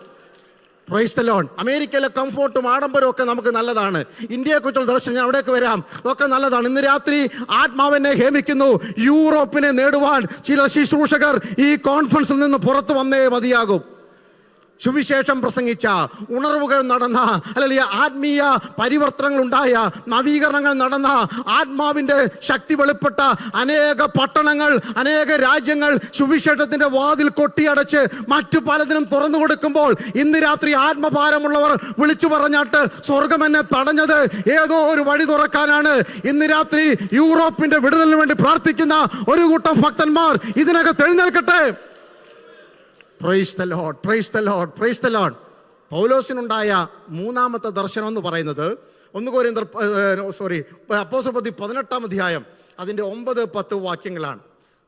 Price the Lord. അമേരിക്കയിലെ കംഫോർട്ടും ആഡംബരവും ഒക്കെ നമുക്ക് നല്ലതാണ്. ഇന്ത്യയെക്കുറിച്ചുള്ള ദർശനം, ഞാൻ അവിടേക്ക് വരാം, ഒക്കെ നല്ലതാണ്. ഇന്ന് രാത്രി ആത്മാവിനെ ഹേമിക്കുന്നു. യൂറോപ്പിനെ നേടുവാൻ ചില ശുശ്രൂഷകർ ഈ കോൺഫറൻസിൽ നിന്ന് പുറത്തു വന്നേ മതിയാകും. സുവിശേഷം പ്രസംഗിച്ച, ഉണർവുകൾ നടന്ന, അല്ലെങ്കിൽ ആത്മീയ പരിവർത്തനങ്ങൾ ഉണ്ടായ, നവീകരണങ്ങൾ നടന്ന, ആത്മാവിൻ്റെ ശക്തി വെളിപ്പെട്ട അനേക പട്ടണങ്ങൾ, അനേക രാജ്യങ്ങൾ സുവിശേഷത്തിൻ്റെ വാതിൽ കൊട്ടിയടച്ച് മറ്റു പലതിനും തുറന്നു കൊടുക്കുമ്പോൾ ഇന്ന് രാത്രി ആത്മഭാരമുള്ളവർ വിളിച്ചു പറഞ്ഞാട്ട് സ്വർഗം എന്നെ തടഞ്ഞത് ഏതോ ഒരു വഴി തുറക്കാനാണ്. ഇന്ന് രാത്രി യൂറോപ്പിന്റെ വിടുതലിന് വേണ്ടി പ്രാർത്ഥിക്കുന്ന ഒരു കൂട്ടം ഭക്തന്മാർ ഇതിനകത്ത് എഴുന്നേൽക്കട്ടെ. Praise the Lord, praise the Lord, praise the Lord. പൗലോസിനുണ്ടായ മൂന്നാമത്തെ ദർശനം എന്ന് പറയുന്നത് 1 കൊരിന്ത്യർ അപ്പോസ്തലപ്രവൃത്തി 18-ാം അധ്യായം അതിൻ്റെ 9-10 വാക്യങ്ങളാണ്.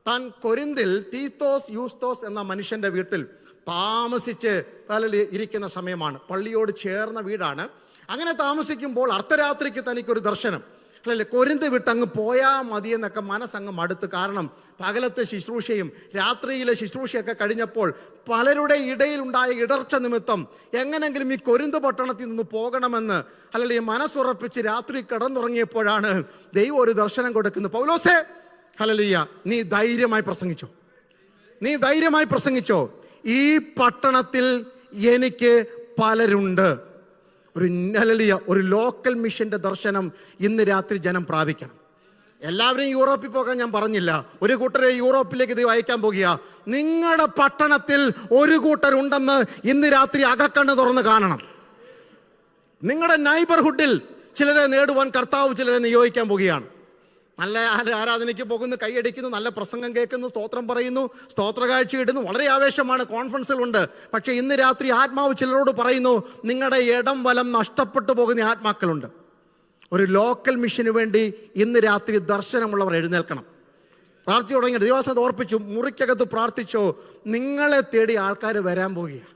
താൻ കൊരിന്തിൽ തീത്തോസ് യൂസ്തോസ് എന്ന മനുഷ്യൻ്റെ വീട്ടിൽ താമസിച്ച് ഇരിക്കുന്ന സമയമാണ്. പള്ളിയോട് ചേർന്ന വീടാണ്. അങ്ങനെ താമസിക്കുമ്പോൾ അർദ്ധരാത്രിക്ക് തനിക്കൊരു ദർശനം. അല്ലല്ലേ, കൊരിന്ത് വിട്ടങ്ങ് പോയാൽ മതിയെന്നൊക്കെ മനസ്സങ്ങ് മടുത്ത്. കാരണം പകലത്തെ ശുശ്രൂഷയും രാത്രിയിലെ ശുശ്രൂഷയൊക്കെ കഴിഞ്ഞപ്പോൾ പലരുടെ ഇടയിലുണ്ടായ ഇടർച്ച നിമിത്തം എങ്ങനെങ്കിലും ഈ കൊരിന്ത് പട്ടണത്തിൽ നിന്ന് പോകണമെന്ന് അല്ലെങ്കിൽ ഈ മനസ്സുറപ്പിച്ച് രാത്രി കിടന്നുറങ്ങിയപ്പോഴാണ് ദൈവം ഒരു ദർശനം കൊടുക്കുന്നത്. പൗലോസേ, ഹല്ലേലൂയ, നീ ധൈര്യമായി പ്രസംഗിച്ചോ, നീ ധൈര്യമായി പ്രസംഗിച്ചോ. ഈ പട്ടണത്തിൽ എനിക്ക് പലരുണ്ട്. ഒരു ലോക്കൽ മിഷന്റെ ദർശനം ഇന്ന് രാത്രി ജനം പ്രാപിക്കണം. എല്ലാവരെയും യൂറോപ്പിൽ പോകാൻ ഞാൻ പറഞ്ഞില്ല. ഒരു കൂട്ടരെ യൂറോപ്പിലേക്ക് ഇത് അയക്കാൻ പോകുക. നിങ്ങളുടെ പട്ടണത്തിൽ ഒരു കൂട്ടരുണ്ടെന്ന് ഇന്ന് രാത്രി അകക്കണ്ണ് തുറന്ന് കാണണം. നിങ്ങളുടെ നൈബർഹുഡിൽ ചിലരെ നേടുവാൻ കർത്താവ് ചിലരെ നിയോഗിക്കാൻ പോകുകയാണ്. നല്ല ആരാധനയ്ക്ക് പോകുന്നു, കൈയടിക്കുന്നു, നല്ല പ്രസംഗം കേൾക്കുന്നു, സ്തോത്രം പറയുന്നു, സ്തോത്ര കാഴ്ച ഇടുന്നു, വളരെ ആവേശമാണ്, കോൺഫറൻസിലുണ്ട്. പക്ഷേ ഇന്ന് രാത്രി ആത്മാവ് ചിലരോട് പറയുന്നു, നിങ്ങളുടെ ഇടം വലം നഷ്ടപ്പെട്ടു പോകുന്ന ആത്മാക്കളുണ്ട്. ഒരു ലോക്കൽ മിഷന് വേണ്ടി ഇന്ന് രാത്രി ദർശനമുള്ളവർ എഴുന്നേൽക്കണം. പ്രാർത്ഥിച്ചു തുടങ്ങിയ ദൈവവചനത്തെ ഓർപ്പിച്ചു, മുറിക്കകത്ത് പ്രാർത്ഥിച്ചോ. നിങ്ങളെ തേടി ആൾക്കാർ വരാൻ പോകുകയാണ്.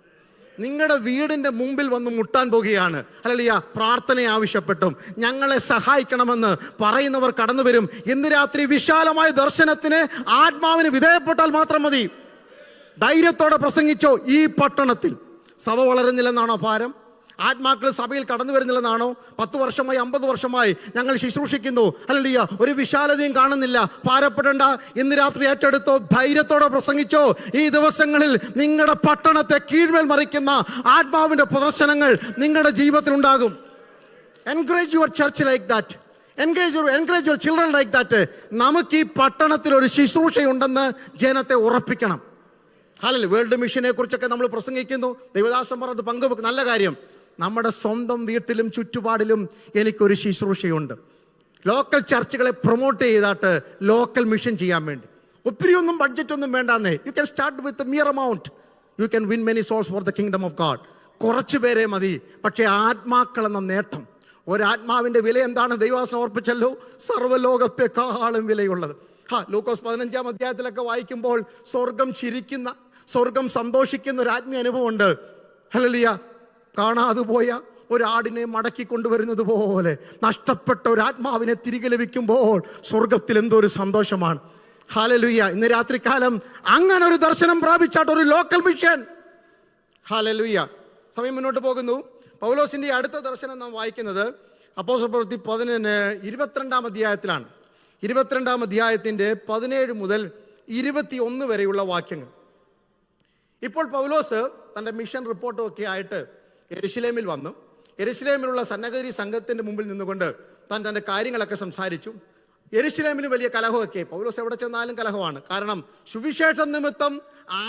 നിങ്ങളുടെ വീടിൻ്റെ മുമ്പിൽ വന്ന് മുട്ടാൻ പോകുകയാണ്. ഹല്ലേലൂയ. പ്രാർത്ഥന ആവശ്യപ്പെട്ടും ഞങ്ങളെ സഹായിക്കണമെന്ന് പറയുന്നവർ കടന്നു വരും. ഇന്ന് രാത്രി വിശാലമായ ദർശനത്തിന് ആത്മാവിന് വിധേയപ്പെട്ടാൽ മാത്രം മതി. ധൈര്യത്തോടെ പ്രസംഗിച്ചോ. ഈ പട്ടണത്തിൽ സഭ വളരുന്നില്ലെന്നാണോ ഭാരം? ആത്മാക്കൾ സഭയിൽ കടന്നു വരുന്നില്ലെന്നാണോ? 10 വർഷമായി 50 വർഷമായി ഞങ്ങൾ ശുശ്രൂഷിക്കുന്നു, ഹല്ലേലൂയ, ഒരു വിശാലതയും കാണുന്നില്ല. ഭാരപ്പെടേണ്ട. ഇന്ന് രാത്രി ഏറ്റെടുത്തോ, ധൈര്യത്തോടെ പ്രസംഗിച്ചോ. ഈ ദിവസങ്ങളിൽ നിങ്ങളുടെ പട്ടണത്തെ കീഴ്മേൽ മറിക്കുന്ന ആത്മാവിന്റെ പ്രദർശനങ്ങൾ നിങ്ങളുടെ ജീവിതത്തിൽ ഉണ്ടാകും. Encourage your church like that. Encourage your children like that. നമുക്ക് ഈ പട്ടണത്തിൽ ഒരു ശുശ്രൂഷയുണ്ടെന്ന് ജനത്തെ ഉറപ്പിക്കണം. ഹല്ലേലൂയ. വേൾഡ് മിഷനെ കുറിച്ചൊക്കെ നമ്മൾ പ്രസംഗിക്കുന്നു. ദൈവദാസൻ പറഞ്ഞത് പങ്കുവെക്കും, നല്ല കാര്യം. നമ്മുടെ സ്വന്തം വീട്ടിലും ചുറ്റുപാടിലും എനിക്കൊരു ശുശ്രൂഷയുണ്ട്. ലോക്കൽ ചർച്ചുകളെ പ്രൊമോട്ട് ചെയ്താട്ട് ലോക്കൽ മിഷൻ ചെയ്യാൻ വേണ്ടി ഒത്തിരിയൊന്നും ബഡ്ജറ്റൊന്നും വേണ്ടാന്നേ. You can start with mere amount. You can win many souls for the kingdom of God. കുറച്ച് പേരെ മതി. പക്ഷേ ആത്മാക്കൾ എന്ന നേട്ടം, ഒരാത്മാവിൻ്റെ വില എന്താണ്? ദൈവവചനം ഓർപ്പിച്ചല്ലോ, സർവ്വലോകത്തെക്കാളും വിലയുള്ളത്. ലൂക്കോസ് 15-ാം അധ്യായത്തിലൊക്കെ വായിക്കുമ്പോൾ സ്വർഗം ചിരിക്കുന്ന, സ്വർഗം സന്തോഷിക്കുന്ന ഒരു ആത്മീയ അനുഭവമുണ്ട്. ഹല്ലേലൂയ. കാണാതെ പോയ ഒരാടിനെ മടക്കി കൊണ്ടുവരുന്നത് പോലെ നഷ്ടപ്പെട്ട ഒരു ആത്മാവിനെ തിരികെ ലഭിക്കുമ്പോൾ സ്വർഗത്തിൽ എന്തോ ഒരു സന്തോഷമാണ്. ഹല്ലേലൂയ. ഇന്ന് രാത്രികാലം അങ്ങനെ ഒരു ദർശനം പ്രാപിച്ചാട്ട് ഒരു ലോക്കൽ മിഷൻ. ഹല്ലേലൂയ. സമയം മുന്നോട്ട് പോകുന്നു. പൗലോസിന്റെ അടുത്ത ദർശനം നാം വായിക്കുന്നത് അപ്പോസ്തലപ്രവൃത്തി 22-ാം അധ്യായത്തിലാണ്. 22-ാം അധ്യായത്തിൻ്റെ 17 മുതൽ 21 വരെയുള്ള വാക്യങ്ങൾ. ഇപ്പോൾ പൗലോസ് തൻ്റെ മിഷൻ റിപ്പോർട്ടും ഒക്കെ ആയിട്ട് യെരുശലേമിൽ വന്നു. യെരുശലേമിലുള്ള സന്നഗരി സംഘത്തിൻ്റെ മുമ്പിൽ നിന്നുകൊണ്ട് താൻ തൻ്റെ കാര്യങ്ങളൊക്കെ സംസാരിച്ചു. യെരുശലേമിന് വലിയ കലഹമൊക്കെ. പൗലോസ് എവിടെ ചെന്നാലും കലഹമാണ്. കാരണം സുവിശേഷ നിമിത്തം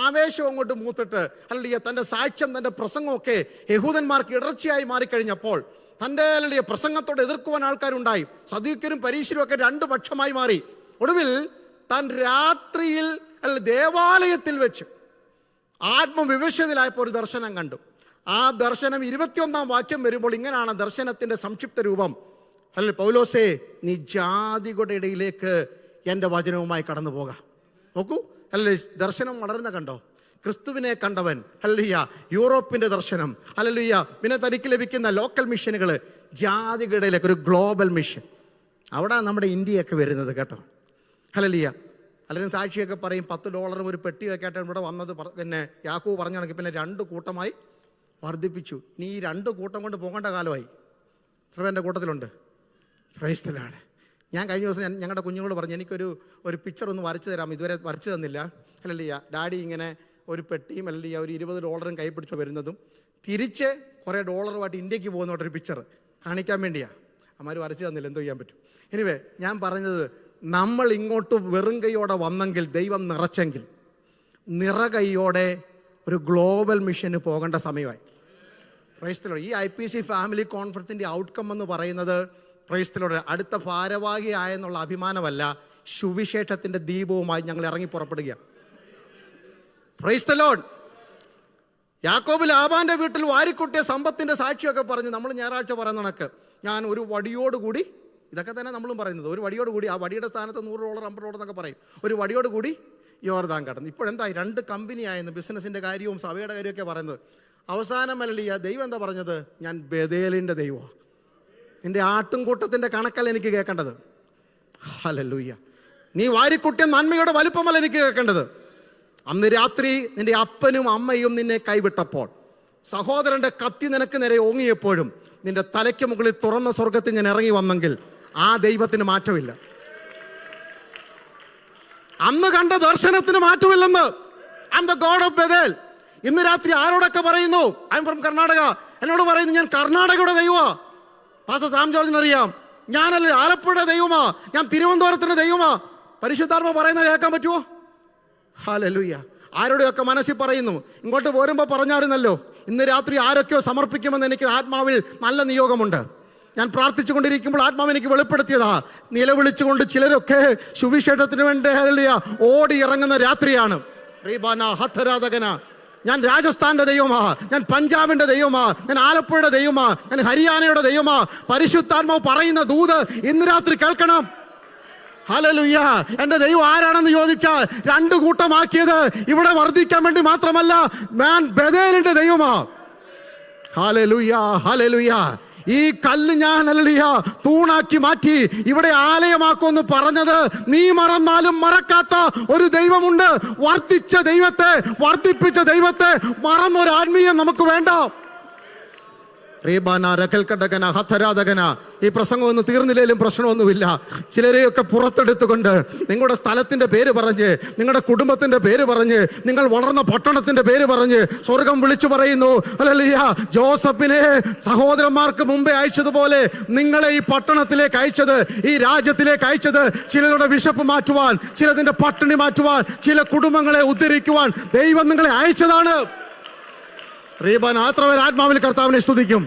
ആവേശം അങ്ങോട്ട് മൂത്തിട്ട് അല്ലെങ്കിൽ തൻ്റെ സാക്ഷ്യം, തൻ്റെ പ്രസംഗമൊക്കെ യഹൂദന്മാർക്ക് ഇടർച്ചയായി മാറിക്കഴിഞ്ഞപ്പോൾ തൻ്റെ അല്ലെങ്കിൽ പ്രസംഗത്തോട് എതിർക്കുവാൻ ആൾക്കാരുണ്ടായി. സദൂക്യരും പരീശരും ഒക്കെ രണ്ട് പക്ഷമായി മാറി. ഒടുവിൽ താൻ രാത്രിയിൽ ദേവാലയത്തിൽ വെച്ച് ആത്മവിവശതയിലായപ്പോൾ ഒരു ദർശനം കണ്ടു. ആ ദർശനം 21-ാം വാക്യം വരുമ്പോൾ ഇങ്ങനെയാണ് ദർശനത്തിൻ്റെ സംക്ഷിപ്ത രൂപം. അല്ല, പൗലോസേ, നീ ജാതികളുടെ ഇടയിലേക്ക് എൻ്റെ വചനവുമായി കടന്നു പോകാം. നോക്കൂ, അല്ലേ, ദർശനം വളർന്ന കണ്ടോ? ക്രിസ്തുവിനെ കണ്ടവൻ, ഹല്ലേലൂയ, യൂറോപ്പിൻ്റെ ദർശനം, ഹല്ലേലൂയ, പിന്നെ തനിക്ക് ലഭിക്കുന്ന ലോക്കൽ മിഷനുകൾ, ജാതികളുടെ ഇടയിലേക്ക് ഒരു ഗ്ലോബൽ മിഷൻ. അവിടെ നമ്മുടെ ഇന്ത്യയൊക്കെ വരുന്നത് കേട്ടോ. ഹല്ലേലൂയ. അല്ലെങ്കിൽ സാക്ഷിയൊക്കെ പറയും $10 ഒരു പെട്ടിയൊക്കെ ആയിട്ട് ഇവിടെ വന്നത്. പിന്നെ യാക്കോബ് പറഞ്ഞാണെങ്കിൽ പിന്നെ 2 കൂട്ടമായി വർദ്ധിപ്പിച്ചു. ഇനി ഈ 2 കൂട്ടം കൊണ്ട് പോകേണ്ട കാലമായി. എത്ര പേരുടെ കൂട്ടത്തിലുണ്ട്? Price the Lord. ഞാൻ കഴിഞ്ഞ ദിവസം ഞങ്ങളുടെ കുഞ്ഞുങ്ങളോട് പറഞ്ഞു, എനിക്കൊരു പിക്ചർ ഒന്ന് വരച്ചു തരാം. ഇതുവരെ വരച്ചു തന്നില്ല. ഹല്ലേലൂയ. ഡാഡി ഇങ്ങനെ ഒരു പെട്ടിയും ഹല്ലേലൂയ ഒരു $20 കൈ പിടിച്ചു വരുന്നതും തിരിച്ച് കുറേ ഡോളറുമായിട്ട് ഇന്ത്യക്ക് പോകുന്നോട്ടൊരു പിക്ചർ കാണിക്കാൻ വേണ്ടിയാണ്. അമ്മമാർ വരച്ചു തന്നില്ല, എന്തോ ചെയ്യാൻ പറ്റും. എനിവേ, ഞാൻ പറഞ്ഞത്, നമ്മൾ ഇങ്ങോട്ട് വെറും കൈയോടെ വന്നെങ്കിൽ, ദൈവം നിറച്ചെങ്കിൽ, നിറകൈയോടെ ഒരു ഗ്ലോബൽ മിഷന് പോകേണ്ട സമയമായി. Price the Lord. ഈ IPC ഫാമിലി കോൺഫറൻസിൻ്റെ ഔട്ട്കം എന്ന് പറയുന്നത്, പ്രൈസ് ദി ലോർഡ്, അടുത്ത ഭാരവാഹിയായെന്നുള്ള അഭിമാനമല്ല, സുവിശേഷത്തിൻ്റെ ദീപവുമായി ഞങ്ങൾ ഇറങ്ങി പുറപ്പെടുകയാണ്. Price the Lord. യാക്കോബ് ലാബാന്റെ വീട്ടിൽ വാരിക്കുട്ടിയ സമ്പത്തിൻ്റെ സാക്ഷിയൊക്കെ പറഞ്ഞു. നമ്മൾ ഞായറാഴ്ച പറയുന്ന കണക്ക്, ഞാൻ ഒരു വടിയോടുകൂടി, ഇതൊക്കെ തന്നെ നമ്മളും പറയുന്നത്, ഒരു വടിയോടുകൂടി, ആ വടിയുടെ സ്ഥാനത്ത് $100 $50 എന്നൊക്കെ പറയും, ഒരു വടിയോടുകൂടി യോർദാൻ കടന്നു. ഇപ്പോഴെന്തായി? 2 കമ്പനിയായെന്ന്, ബിസിനസ്സിൻ്റെ കാര്യവും സഭയുടെ കാര്യമൊക്കെ പറയുന്നത്. അവസാനം അല്ലല്ല, ദൈവം എന്താ പറഞ്ഞത്? ഞാൻ ബേഥേലിൻ്റെ ദൈവമാണ്. നിന്റെ ആട്ടുംകൂട്ടത്തിൻ്റെ കണക്കല്ല എനിക്ക് കേൾക്കേണ്ടത്. ഹല്ലേലൂയ. നീ വാരിക്കുട്ടിയ നന്മയുടെ വലുപ്പമല്ല എനിക്ക് കേൾക്കേണ്ടത്. അന്ന് രാത്രി നിന്റെ അപ്പനും അമ്മയും നിന്നെ കൈവിട്ടപ്പോൾ, സഹോദരൻ്റെ കത്തി നിനക്ക് നേരെ ഓങ്ങിയപ്പോഴും നിന്റെ തലയ്ക്ക് മുകളിൽ തുറന്ന സ്വർഗത്തിൽ ഞാൻ ഇറങ്ങി വന്നെങ്കിൽ ആ ദൈവത്തിന് മാറ്റമില്ല. അന്ന് കണ്ട ദർശനത്തിന് മാറ്റമില്ലെന്ന്. I am the God of Bethel. ഇന്ന് രാത്രി ആരോടൊക്കെ പറയുന്നു, ഐ എം ഫ്രം കർണാടക, എന്നോട് പറയുന്നു ഞാൻ കർണാടകയുടെ ദൈവമാ. Pastor Sam ജോർജിനറിയാം. ഞാനല്ല ആലപ്പുഴയുടെ ദൈവമാ, ഞാൻ തിരുവനന്തപുരത്തിൻ്റെ ദൈവമാ. പരിശുദ്ധാത്മ പറയുന്നത് കേൾക്കാൻ പറ്റുമോ? ഹല്ലേലൂയ. ആരുടെയൊക്കെ മനസ്സിൽ പറയുന്നു. ഇങ്ങോട്ട് പോരുമ്പോൾ പറഞ്ഞായിരുന്നല്ലോ, ഇന്ന് രാത്രി ആരൊക്കെയോ സമർപ്പിക്കുമെന്ന് എനിക്ക് ആത്മാവിൽ നല്ല നിയോഗമുണ്ട്. ഞാൻ പ്രാർത്ഥിച്ചു കൊണ്ടിരിക്കുമ്പോൾ ആത്മാവ് എനിക്ക് വെളിപ്പെടുത്തിയതാ. നിലവിളിച്ചുകൊണ്ട് ചിലരൊക്കെ സുവിശേഷത്തിന് വേണ്ടി ഹല്ലേലൂയ ഓടി ഇറങ്ങുന്ന രാത്രിയാണ്. ഞാൻ രാജസ്ഥാന്റെ ദൈവമാ, ഞാൻ പഞ്ചാബിന്റെ ദൈവമാ, ഞാൻ ആലപ്പുഴയുടെ ദൈവമാ, ഞാൻ ഹരിയാനയുടെ ദൈവമാ. പരിശുദ്ധാത്മാവ് പറയുന്ന ദൂത് ഇന്ന് രാത്രി കേൾക്കണം. ഹല്ലേലൂയ. എൻ്റെ ദൈവം ആരാണെന്ന് ചോദിച്ചാൽ 2 കൂട്ടമാക്കിയത് ഇവിടെ വർദ്ധിക്കാൻ വേണ്ടി മാത്രമല്ല, ഞാൻ ബേഥേലിന്റെ ദൈവമാ. Hallelujah, hallelujah. ഈ കല്ല് ഞാൻ ഹല്ലേലൂയ തൂണാക്കി മാറ്റി ഇവിടെ ആലയമാക്കുമെന്ന് പറഞ്ഞത് നീ മറന്നാലും മറക്കാത്ത ഒരു ദൈവമുണ്ട്. വർദ്ധിച്ച ദൈവത്തെ, വർദ്ധിപ്പിച്ച ദൈവത്തെ മറന്നൊരു ആത്മീയം നമുക്ക് വേണ്ട. ഈ പ്രസംഗം ഒന്നും തീർന്നില്ലേലും പ്രശ്നമൊന്നുമില്ല. ചിലരെയൊക്കെ പുറത്തെടുത്തുകൊണ്ട് നിങ്ങളുടെ സ്ഥലത്തിൻ്റെ പേര് പറഞ്ഞ്, നിങ്ങളുടെ കുടുംബത്തിൻ്റെ പേര് പറഞ്ഞ്, നിങ്ങൾ വളർന്ന പട്ടണത്തിൻ്റെ പേര് പറഞ്ഞ് സ്വർഗം വിളിച്ചു പറയുന്നു. ഹല്ലേലൂയ. ജോസഫിനെ സഹോദരന്മാർക്ക് മുമ്പേ അയച്ചതുപോലെ നിങ്ങളെ ഈ പട്ടണത്തിലേക്ക് അയച്ചത്, ഈ രാജ്യത്തിലേക്ക് അയച്ചത് ചിലരുടെ വിശപ്പ് മാറ്റുവാൻ, ചിലതിൻ്റെ പട്ടിണി മാറ്റുവാൻ, ചില കുടുംബങ്ങളെ ഉദ്ധരിക്കുവാൻ ദൈവം നിങ്ങളെ അയച്ചതാണ്. ആത്മാവിൽ കർത്താവിനെ സ്തുതിക്കും.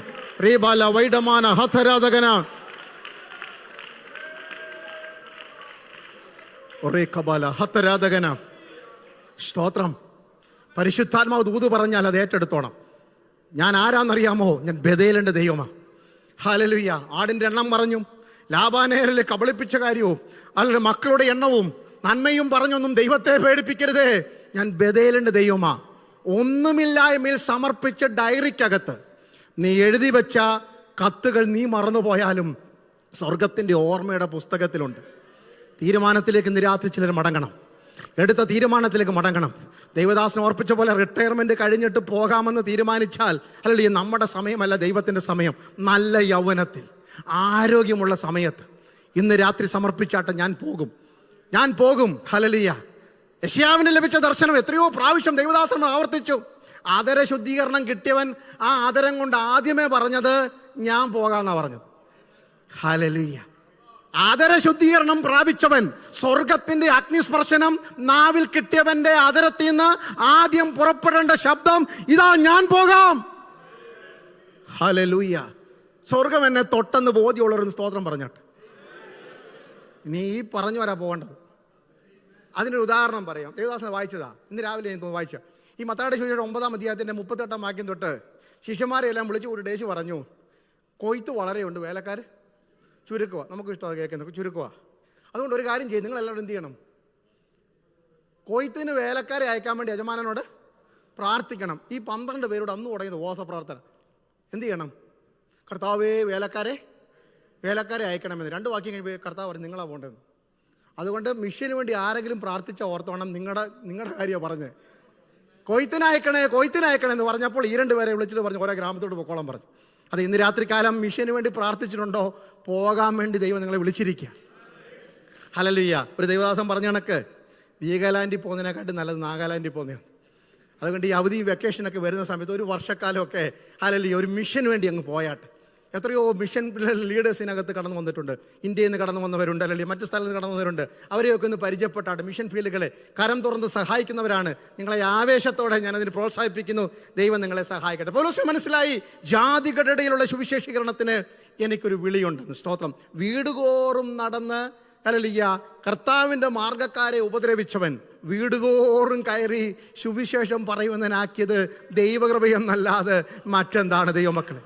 സ്തോത്രം. പരിശുദ്ധാത്മാവ് ദൂത് പറഞ്ഞാൽ അത് ഏറ്റെടുത്തോണം. ഞാൻ ആരാന്നറിയാമോ? ഞാൻ ബേഥേലിന്റെ ദൈവമാ. ഹല്ലേലൂയ. ആടിന്റെ എണ്ണം പറഞ്ഞു, ലാബാനെ കബളിപ്പിച്ച കാര്യവും അല്ലെങ്കിൽ മക്കളുടെ എണ്ണവും നന്മയും പറഞ്ഞൊന്നും ദൈവത്തെ പേടിപ്പിക്കരുതേ. ഞാൻ ബേഥേലിന്റെ ദൈവമാ. ഒന്നുമില്ലായ്മയിൽ സമർപ്പിച്ച ഡയറിക്കകത്ത് നീ എഴുതി വെച്ച കത്തുകൾ നീ മറന്നുപോയാലും സ്വർഗത്തിൻ്റെ ഓർമ്മയുടെ പുസ്തകത്തിലുണ്ട്. തീരുമാനത്തിലേക്ക് ഇന്ന് രാത്രി ചിലർ മടങ്ങണം. എടുത്ത തീരുമാനത്തിലേക്ക് മടങ്ങണം. ദൈവദാസൻ ഓർപ്പിച്ച പോലെ റിട്ടയർമെൻറ്റ് കഴിഞ്ഞിട്ട് പോകാമെന്ന് തീരുമാനിച്ചാൽ, അല്ലെങ്കിൽ നമ്മുടെ സമയമല്ല ദൈവത്തിൻ്റെ സമയം. നല്ല യൗവനത്തിൽ ആരോഗ്യമുള്ള സമയത്ത് ഇന്ന് രാത്രി സമർപ്പിച്ചാട്ടെ, ഞാൻ പോകും. ഹല്ലേലൂയ. യെശയ്യാവിന് ലഭിച്ച ദർശനം എത്രയോ പ്രാവശ്യം ദൈവദാസൻ ആവർത്തിച്ചു. ആദര ശുദ്ധീകരണം കിട്ടിയവൻ ആ ആദരം കൊണ്ട് ആദ്യമേ പറഞ്ഞത് ഞാൻ പോകാമെന്നാണ് പറഞ്ഞത്. ഹല്ലേലൂയ. ആദര ശുദ്ധീകരണം പ്രാപിച്ചവൻ, സ്വർഗത്തിന്റെ അഗ്നിസ്പർശനം നാവിൽ കിട്ടിയവന്റെ ആദരത്തിൽ നിന്ന് ആദ്യം പുറപ്പെടേണ്ട ശബ്ദം ഇതാ, ഞാൻ പോകാം. ഹല്ലേലൂയ. സ്വർഗം എന്നെ തൊട്ടെന്ന് ബോധ്യമുള്ളവരൊന്ന് സ്തോത്രം പറഞ്ഞാട്ടെ. ഇനി ഈ പറഞ്ഞു വരാ പോകേണ്ടത്. അതിനൊരു ഉദാഹരണം പറയാം. ദേവദാസനെ വായിച്ചതാ, ഇന്ന് രാവിലെ ഞാൻ വായിച്ച ഈ മത്തായിയുടെ സുവിശേഷം 9-ാം അധ്യായത്തിന്റെ 38-ാം വാക്യം തൊട്ട് ശിഷ്യന്മാരെല്ലാം വിളിച്ചു കൂട്ടിയിട്ട് യേശു പറഞ്ഞു, കൊയ്ത്ത് വളരെയുണ്ട്, വേലക്കാർ ചുരുക്കുക. നമുക്ക് ഇഷ്ടമാണ് കേൾക്കുന്നത്, ചുരുക്കുക. അതുകൊണ്ട് ഒരു കാര്യം ചെയ്യും, നിങ്ങളെല്ലാവരും എന്ത് ചെയ്യണം? കൊയ്ത്തിന് വേലക്കാരെ അയക്കാൻ വേണ്ടി യജമാനനോട് പ്രാർത്ഥിക്കണം. ഈ 12 പേരോട് അന്ന് തുടങ്ങിയത് ഉപവാസ പ്രാർത്ഥന. എന്ത് ചെയ്യണം? കർത്താവേ വേലക്കാരെ അയക്കണമെന്ന് 2 വാക്യം കഴിയുമ്പോൾ കർത്താവ് പറഞ്ഞു നിങ്ങളാ പോകേണ്ടതെന്ന്. അതുകൊണ്ട് മിഷന് വേണ്ടി ആരെങ്കിലും പ്രാർത്ഥിച്ച ഓർത്തോണം, നിങ്ങളുടെ കാര്യമാണ് പറഞ്ഞത്. കൊയ്ത്തിനയക്കണേ എന്ന് പറഞ്ഞപ്പോൾ ഈ 2 പേരെ വിളിച്ചിട്ട് പറഞ്ഞു ഓരോ ഗ്രാമത്തോട് പൊക്കോളം പറഞ്ഞു. അത് ഇന്ന് രാത്രികാലം മിഷന് വേണ്ടി പ്രാർത്ഥിച്ചിട്ടുണ്ടോ? പോകാൻ വേണ്ടി ദൈവം നിങ്ങളെ വിളിച്ചിരിക്കുക. ഹല്ലേലൂയ. ഒരു ദൈവദാസൻ പറഞ്ഞ കണക്ക് വീഗാലാൻഡിൽ പോകുന്നതിനെക്കാട്ടും നല്ലത് നാഗാലാൻഡിൽ പോകുന്നതാണ്. അതുകൊണ്ട് ഈ അവധി വെക്കേഷനൊക്കെ വരുന്ന സമയത്ത് ഒരു വർഷക്കാലമൊക്കെ ഹല്ലേലൂയ ഒരു മിഷന് വേണ്ടി അങ്ങ് പോയാട്ടെ. എത്രയോ മിഷൻ ലീഡേഴ്സിനകത്ത് കടന്നു വന്നിട്ടുണ്ട്. ഇന്ത്യയിൽ നിന്ന് കടന്നു വന്നവരുണ്ട്, അല്ലെങ്കിൽ മറ്റു സ്ഥലത്ത് നിന്ന് കടന്നു വന്നവരുണ്ട്. അവരെയൊക്കെ ഒന്ന് പരിചയപ്പെട്ടാട്ട് മിഷൻ ഫീൽഡുകളെ കരം തുറന്ന് സഹായിക്കുന്നവരാണ്. നിങ്ങളെ ആവേശത്തോടെ ഞാനതിന് പ്രോത്സാഹിപ്പിക്കുന്നു. ദൈവം നിങ്ങളെ സഹായിക്കട്ടെ. പൗലോസിന് മനസ്സിലായി, ജാതികളുടെ ഇടയിലുള്ള സുവിശേഷീകരണത്തിന് എനിക്കൊരു വിളിയുണ്ടെന്ന്. സ്തോത്രം. വീടുതോറും നടന്ന് ഹല്ലേലൂയ കർത്താവിൻ്റെ മാർഗ്ഗക്കാരെ ഉപദ്രവിച്ചവൻ വീടുതോറും കയറി സുവിശേഷം പറയുന്നതിനാക്കിയത് ദൈവകൃപയെന്നല്ലാതെ മറ്റെന്താണ് ദൈവമക്കളെ?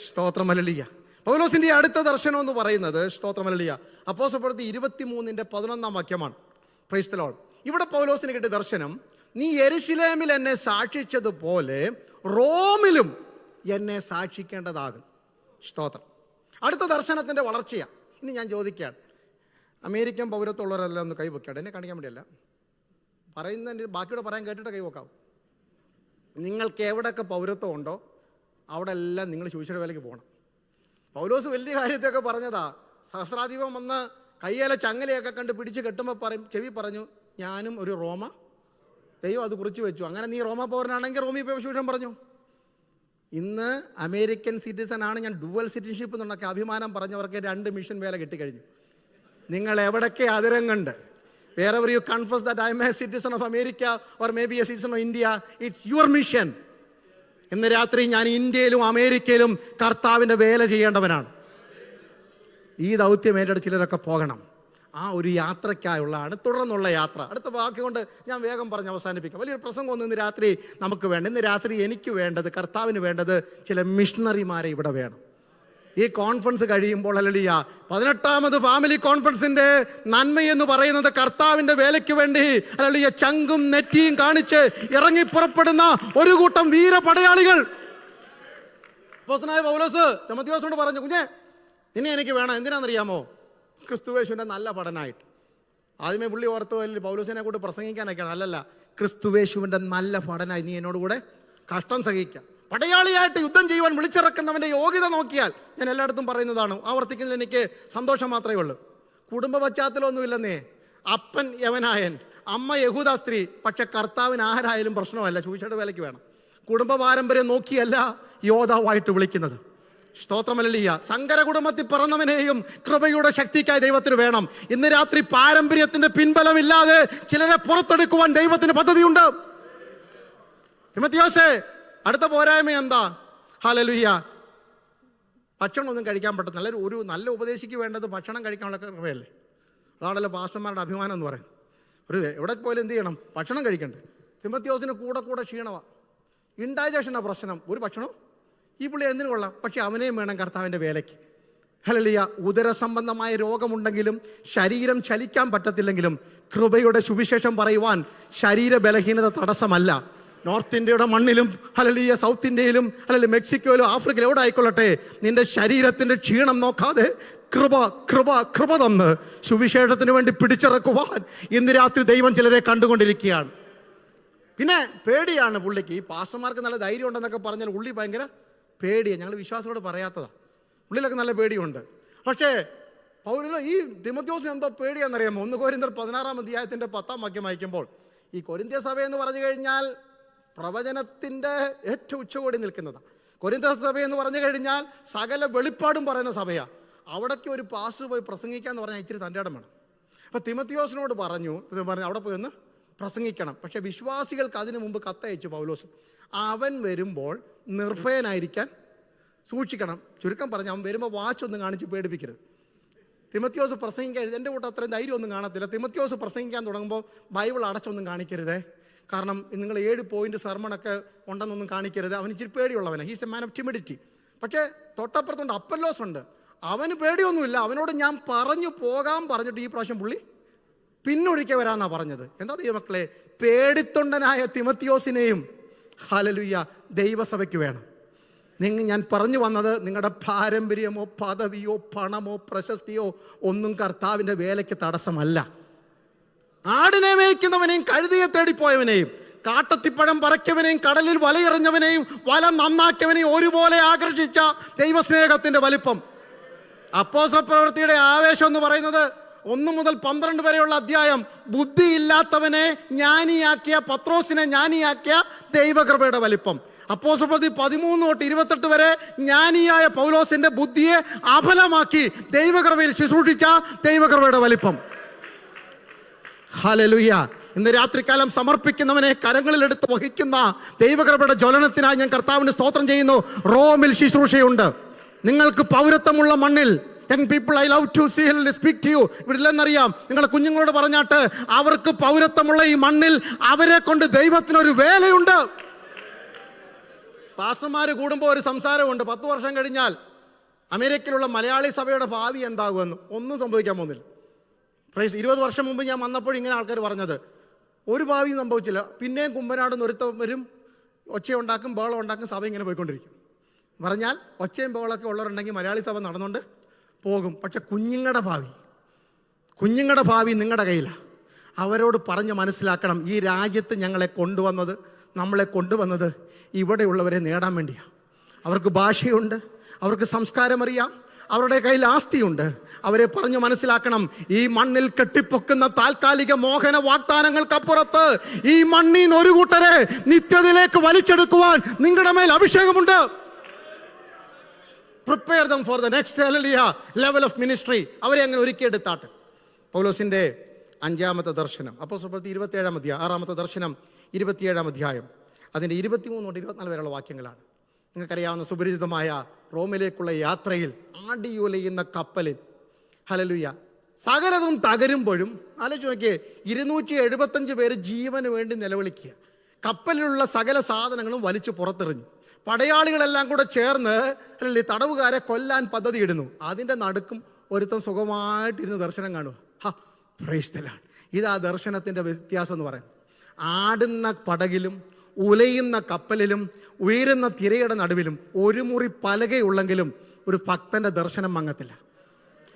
സ്തോത്രം. ഹല്ലേലൂയ. പൗലോസിന്റെ അടുത്ത ദർശനം എന്ന് പറയുന്നത്, സ്തോത്രം ഹല്ലേലൂയ, അപ്പോസ്തലപ്രവൃത്തി 23-11 വാക്യമാണ്. Price the Lord. ഇവിടെ പൗലോസിന് കിട്ടിയ ദർശനം, നീ യെരുശലേമിൽ എന്നെ സാക്ഷിച്ചതുപോലെ റോമിലും എന്നെ സാക്ഷിക്കേണ്ടതാകും. സ്തോത്രം. അടുത്ത ദർശനത്തിന്റെ വളർച്ചയാണ്. ഇനി ഞാൻ ചോദിക്കുകയാണ്, അമേരിക്കൻ പൗരത്വമുള്ളവരെല്ലാം ഒന്ന് കൈവയ്ക്കാട്ടെ. എന്നെ കാണിക്കാൻ വേണ്ടിയല്ല പറയുന്നതിൻ്റെ, ബാക്കിയോടെ പറയാൻ കേട്ടിട്ട് കൈവക്കാവും. നിങ്ങൾക്ക് എവിടെയൊക്കെ പൗരത്വം ഉണ്ടോ അവിടെ എല്ലാം നിങ്ങൾ സുവിശേഷ വേലയ്ക്ക് പോകണം. പൗലോസ് വലിയ കാര്യത്തെയൊക്കെ പറഞ്ഞതാ. സഹസ്രാധിപം വന്ന് കയ്യേലെ ചങ്ങലയൊക്കെ കണ്ട് പിടിച്ച് കെട്ടുമ്പോൾ ചെവി പറഞ്ഞു, ഞാനും ഒരു റോമ. ദൈവം അത് കുറിച്ച് വെച്ചു. അങ്ങനെ നീ റോമ പൗരനാണെങ്കിൽ റോമി പോയി സുവിശേഷം പറഞ്ഞു. ഇന്ന് അമേരിക്കൻ സിറ്റിസൺ ആണ്, ഞാൻ ഡുവൽ സിറ്റിസൺഷിപ്പ് എന്നൊക്കെ അഭിമാനം പറഞ്ഞവർക്ക് 2 മിഷൻ വേല കിട്ടിക്കഴിഞ്ഞു. നിങ്ങൾ എവിടൊക്കെ അതിരം കണ്ട്, wherever you confess that I am a citizen of America or maybe a citizen of India, it's your mission. ഇന്ന് രാത്രി ഞാൻ ഇന്ത്യയിലും അമേരിക്കയിലും കർത്താവിൻ്റെ വേല ചെയ്യേണ്ടവനാണ്. ഈ ദൗത്യം ഏറ്റെടുത്ത് ചിലരൊക്കെ പോകണം. ആ ഒരു യാത്രയ്ക്കായുള്ളതാണ് തുടർന്നുള്ള യാത്ര. അടുത്ത വാക്ക് കൊണ്ട് ഞാൻ വേഗം പറഞ്ഞ് അവസാനിപ്പിക്കാം. വലിയൊരു പ്രസംഗമൊന്നും ഇന്ന് രാത്രി നമുക്ക് വേണ്ട. ഇന്ന് രാത്രി എനിക്ക് വേണ്ടത്, കർത്താവിന് വേണ്ടത് ചില മിഷണറിമാരെ ഇവിടെ വേണം. ഈ കോൺഫറൻസ് കഴിയുമ്പോൾ ഹല്ലേലൂയ 18ാമത് ഫാമിലി കോൺഫറൻസിന്റെ നന്മയെന്ന് പറയുന്നത് കർത്താവിന്റെ വേലയ്ക്ക് വേണ്ടി ഹല്ലേലൂയ ചങ്കും നെറ്റിയും കാണിച്ച് ഇറങ്ങി പുറപ്പെടുന്ന ഒരു കൂട്ടം വീരപടയാളികൾ. അപ്പോസ്തലനായ പൗലോസ് തിമോഥെയോസിനോട് പറഞ്ഞു, കുഞ്ഞെ നിന്നെ എനിക്ക് വേണം. എന്തിനാണെന്നറിയാമോ? ക്രിസ്തുവേശുവിന്റെ നല്ല പഠനമായിട്ട്. ആദ്യമേ പുള്ളി ഓർത്ത് പൗലോസിനെ കൂടെ പ്രസംഗിക്കാനൊക്കെയാണ്. അല്ലല്ല, ക്രിസ്തുവേശുവിന്റെ നല്ല പഠനമായി നീ എന്നോട് കൂടെ കഷ്ടം സഹിക്കാം. പടയാളിയായിട്ട് യുദ്ധം ചെയ്യുവാൻ വിളിച്ചിറക്കുന്നവൻ്റെ യോഗ്യത നോക്കിയാൽ, ഞാൻ എല്ലായിടത്തും പറയുന്നതാണ്, ആവർത്തിക്കുന്നതിൽ എനിക്ക് സന്തോഷം മാത്രമേ ഉള്ളൂ. കുടുംബ പശ്ചാത്തലമൊന്നുമില്ലെന്നേ. അപ്പൻ യവനായൻ, അമ്മ യഹൂദ സ്ത്രീ. പക്ഷെ കർത്താവിന് ആരായാലും പ്രശ്നമല്ല, സുവിശേഷ വേലയ്ക്ക് വേണം. കുടുംബ പാരമ്പര്യം നോക്കിയല്ല യോദ്ധാവായിട്ട് വിളിക്കുന്നത്. സ്തോത്രം. ഹല്ലേലൂയ. സങ്കര കുടുംബത്തിൽ പിറന്നവനെയും കൃപയുടെ ശക്തിക്കായി ദൈവത്തിന് വേണം. ഇന്ന് രാത്രി പാരമ്പര്യത്തിന്റെ പിൻബലമില്ലാതെ ചിലരെ പുറത്തെടുക്കുവാൻ ദൈവത്തിന് പദ്ധതിയുണ്ട്. തിമോഥെയോസേ, അടുത്ത പോരായ്മ എന്താ? ഹല്ലേലൂയ. ഭക്ഷണമൊന്നും കഴിക്കാൻ പറ്റുന്നില്ല. ഒരു നല്ല ഉപദേശിക്ക് വേണ്ടത് ഭക്ഷണം കഴിക്കാനുള്ള കൃപയല്ലേ? അതാണല്ലോ പാസ്റ്റർമാരുടെ അഭിമാനം എന്ന് പറയുന്നത്. ഒരു എവിടെ പോയാലും എന്ത് ചെയ്യണം? ഭക്ഷണം കഴിക്കണ്ടേ? തിമോഥെയോസിന് കൂടെ ക്ഷീണമാണ്, ഇൻഡൈജഷനാണ് പ്രശ്നം. ഒരു ഭക്ഷണം ഈ പുള്ളി എന്തിനു കൊള്ളാം, പക്ഷെ അവനെയും വേണം കർത്താവിൻ്റെ വേലയ്ക്ക്. ഹല്ലേലൂയ. ഉദര സംബന്ധമായ രോഗമുണ്ടെങ്കിലും ശരീരം ചലിക്കാൻ പറ്റത്തില്ലെങ്കിലും കൃപയുടെ സുവിശേഷം പറയുവാൻ ശരീര ബലഹീനത തടസ്സമല്ല. നോർത്ത് ഇന്ത്യയുടെ മണ്ണിലും ഹല്ലേലൂയ സൗത്ത് ഇന്ത്യയിലും ഹല്ലേലൂയ മെക്സിക്കോയിലും ആഫ്രിക്കയിലും എവിടെ ആയിക്കൊള്ളട്ടെ, നിന്റെ ശരീരത്തിൻ്റെ ക്ഷീണം നോക്കാതെ കൃപ കൃപ കൃപ തന്ന് സുവിശേഷത്തിന് വേണ്ടി പിടിച്ചിറക്കുവാൻ ഇന്ന് രാത്രി ദൈവം ചിലരെ കണ്ടുകൊണ്ടിരിക്കുകയാണ്. പിന്നെ പേടിയാണ് പുള്ളിക്ക്. ഈ പാസ്റ്റർമാർക്ക് നല്ല ധൈര്യം ഉണ്ടെന്നൊക്കെ പറഞ്ഞാൽ ഉള്ളി ഭയങ്കര പേടിയാണ്. ഞങ്ങൾ വിശ്വാസത്തോട് പറയാത്തതാണ്. ഉള്ളിലൊക്കെ നല്ല പേടിയുണ്ട്. പക്ഷേ പൗലോസ് ഈ തിമോഥെയോസിന് എന്തോ പേടിയാണെന്നറിയാമോ? 1 കൊരിന്ത്യർ 16-ാം അധ്യായത്തിൻ്റെ 10-ാം വാക്യം വായിക്കുമ്പോൾ, ഈ കൊരിന്ത്യ സഭ എന്ന് പറഞ്ഞു കഴിഞ്ഞാൽ പ്രവചനത്തിൻ്റെ ഏറ്റവും ഉച്ചകോടി നിൽക്കുന്നതാണ്. കൊരിന്ത്യ സഭ എന്ന് പറഞ്ഞു കഴിഞ്ഞാൽ സകല വെളിപ്പാടും പറയുന്ന സഭയാണ്. അവിടേക്ക് ഒരു പാസ്റ്റർ പോയി പ്രസംഗിക്കാന്ന് പറഞ്ഞാൽ ഇച്ചിരി തൻ്റെ ഇടം വേണം. അപ്പോൾ തിമോഥെയോസിനോട് പറഞ്ഞു അവിടെ പോയി ഒന്ന് പ്രസംഗിക്കണം. പക്ഷേ വിശ്വാസികൾക്ക് അതിനു മുമ്പ് കത്തയച്ചു പൗലോസ്, അവൻ വരുമ്പോൾ നിർഭയനായിരിക്കാൻ സൂക്ഷിക്കണം. ചുരുക്കം പറഞ്ഞ് അവൻ വരുമ്പോൾ വാച്ചൊന്നും കാണിച്ച് പേടിപ്പിക്കരുത്. തിമോഥെയോസ് പ്രസംഗിക്കാൻ, എൻ്റെ കൂട്ടം അത്രയും ധൈര്യമൊന്നും കാണത്തില്ല. തിമോഥെയോസ് പ്രസംഗിക്കാൻ തുടങ്ങുമ്പോൾ ബൈബിൾ അടച്ചൊന്നും കാണിക്കരുതേ. കാരണം നിങ്ങൾ 7 പോയിന്റ് സർമണൊക്കെ ഉണ്ടെന്നൊന്നും കാണിക്കരുത്. അവന് ഇച്ചിരി പേടിയുള്ളവനാണ്. He's a man of timidity. പക്ഷേ തൊട്ടപ്പുറത്തുണ്ട് അപ്പല്ലോസ് ഉണ്ട്, അവന് പേടിയൊന്നുമില്ല. അവനോട് ഞാൻ പറഞ്ഞു പോകാൻ പറഞ്ഞിട്ട് ഈ പ്രാവശ്യം പുള്ളി പിന്നൊഴിക്കെ വരാമെന്നാണ് പറഞ്ഞത്. എന്താ ദൈവമക്കളെ, പേടിത്തൊണ്ടനായ തിമോഥെയോസിനെയും ഹല്ലേലൂയ ദൈവസഭയ്ക്ക് വേണം. ഞാൻ പറഞ്ഞു വന്നത്, നിങ്ങളുടെ പാരമ്പര്യമോ പദവിയോ പണമോ പ്രശസ്തിയോ ഒന്നും കർത്താവിൻ്റെ വേലയ്ക്ക് തടസ്സമല്ല. ആടിനെ മേയ്ക്കുന്നവനെയും കഴുതിയെ തേടിപ്പോയവനെയും കാട്ടത്തിപ്പഴം പറയ്ക്കവനെയും കടലിൽ വലയെറിഞ്ഞവനെയും വല നന്നാക്കിയവനെയും ഒരുപോലെ ആകർഷിച്ച ദൈവസ്നേഹത്തിൻ്റെ വലിപ്പം. അപ്പോസ്തല പ്രവൃത്തിയുടെ ആവേശം എന്ന് പറയുന്നത് 1 മുതൽ 12 വരെയുള്ള അധ്യായം ബുദ്ധിയില്ലാത്തവനെ ജ്ഞാനിയാക്കിയ പത്രോസിനെ ജ്ഞാനിയാക്കിയ ദൈവകൃപയുടെ വലിപ്പം. അപ്പോസ്തല പ്രവൃത്തി 13 തൊട്ട് 28 വരെ ജ്ഞാനിയായ പൗലോസിന്റെ ബുദ്ധിയെ അഫലമാക്കി ദൈവകൃപയിൽ ശുശ്രൂഷിച്ച ദൈവകൃപയുടെ വലിപ്പം. ഹല്ലേലൂയ. ഇന്ന് രാത്രികാലം സമർപ്പിക്കുന്നവനെ കരങ്ങളിലെടുത്ത് വഹിക്കുന്ന ദൈവകൃപയുടെ ജ്വലനത്തിനായി ഞാൻ കർത്താവിന് സ്തോത്രം ചെയ്യുന്നു. റോമിൽ ശുശ്രൂഷയുണ്ട്. നിങ്ങൾക്ക് പൗരത്വമുള്ള മണ്ണിൽ, young people, I love to speak to you. ഇവിടെ ഇല്ലെന്നറിയാം, നിങ്ങളുടെ കുഞ്ഞുങ്ങളോട് പറഞ്ഞാട്ട് അവർക്ക് പൗരത്വമുള്ള ഈ മണ്ണിൽ അവരെ കൊണ്ട് ദൈവത്തിനൊരു വേലയുണ്ട്. പാസ്റ്റർമാർ കൂടുമ്പോൾ ഒരു സംസാരമുണ്ട്, 10 വർഷം കഴിഞ്ഞാൽ അമേരിക്കയിലുള്ള മലയാളി സഭയുടെ ഭാവി എന്താകുമെന്ന്. ഒന്നും സംഭവിക്കാൻ പോകുന്നില്ല. 20 വർഷം മുമ്പ് ഞാൻ വന്നപ്പോൾ ഇങ്ങനെ ആൾക്കാർ പറഞ്ഞത്, ഒരു ഭാവിയും സംഭവിച്ചില്ല. പിന്നെയും കുമ്പനാട് നൊരുത്തം വരും, ഒച്ചയുണ്ടാക്കും, ബഹളം ഉണ്ടാക്കും, സഭ ഇങ്ങനെ പോയിക്കൊണ്ടിരിക്കും. പറഞ്ഞാൽ ഒച്ചയും ബഹളമൊക്കെ ഉള്ളവരുണ്ടെങ്കിൽ മലയാളി സഭ നടന്നുകൊണ്ട് പോകും. പക്ഷെ കുഞ്ഞുങ്ങളുടെ ഭാവി നിങ്ങളുടെ കയ്യിലാണ്. അവരോട് പറഞ്ഞ് മനസ്സിലാക്കണം, ഈ രാജ്യത്ത് നമ്മളെ കൊണ്ടുവന്നത് ഇവിടെയുള്ളവരെ നേടാൻ വേണ്ടിയാണ്. അവർക്ക് ഭാഷയുണ്ട്, അവർക്ക് സംസ്കാരമറിയാം, അവരുടെ കയ്യിൽ ആസ്തിയുണ്ട്. അവരെ പറഞ്ഞു മനസ്സിലാക്കണം, ഈ മണ്ണിൽ കെട്ടിപ്പൊക്കുന്ന താൽക്കാലിക മോഹന വാഗ്ദാനങ്ങൾക്കപ്പുറത്ത് ഈ മണ്ണിൽ നിന്ന് ഒരു കൂട്ടരെ നിത്യതയിലേക്ക് വലിച്ചെടുക്കുവാൻ നിങ്ങളുടെ മേൽ അഭിഷേകമുണ്ട്. Prepare them for the next level of ministry. അവരെ അങ്ങനെ ഒരുക്കിയെടുത്താട്ട്. പൗലോസിന്റെ 5-ാമത്തെ ദർശനം, അപ്പോസ്തല പ്രവൃത്തി 27-ാം അധ്യായം, 6-ാമത്തെ ദർശനം 27-ാം അധ്യായം, അതിൻ്റെ 23 തൊട്ട് 24 വരെയുള്ള വാക്യങ്ങളാണ്. നിങ്ങൾക്കറിയാവുന്ന സുപരിചിതമായ റോമിലേക്കുള്ള യാത്രയിൽ ആടിയുലയുന്ന കപ്പലിൽ ഹല്ലേലൂയ സകലതും തകരുമ്പോഴും ആലോചിച്ച് നോക്കിയേ, 275 പേര് ജീവന് വേണ്ടി നിലവിളിക്കുക. കപ്പലിലുള്ള സകല സാധനങ്ങളും വലിച്ചു പുറത്തെറിഞ്ഞു. പടയാളികളെല്ലാം കൂടെ ചേർന്ന് അല്ലെ തടവുകാരെ കൊല്ലാൻ പദ്ധതി ഇടുന്നു. അതിൻ്റെ നടുക്കും ഒരുത്തം സുഖമായിട്ടിരുന്ന് ദർശനം കാണുക. Price the Lord. ഇതാ ദർശനത്തിൻ്റെ വ്യത്യാസം എന്ന് പറയുന്നത്. ആടുന്ന പടകിലും ഉലയുന്ന കപ്പലിലും ഉയരുന്ന തിരയുടെ നടുവിലും ഒരു മുറി പലകയുള്ളെങ്കിലും ഒരു ഭക്തന്റെ ദർശനം മങ്ങത്തില്ല.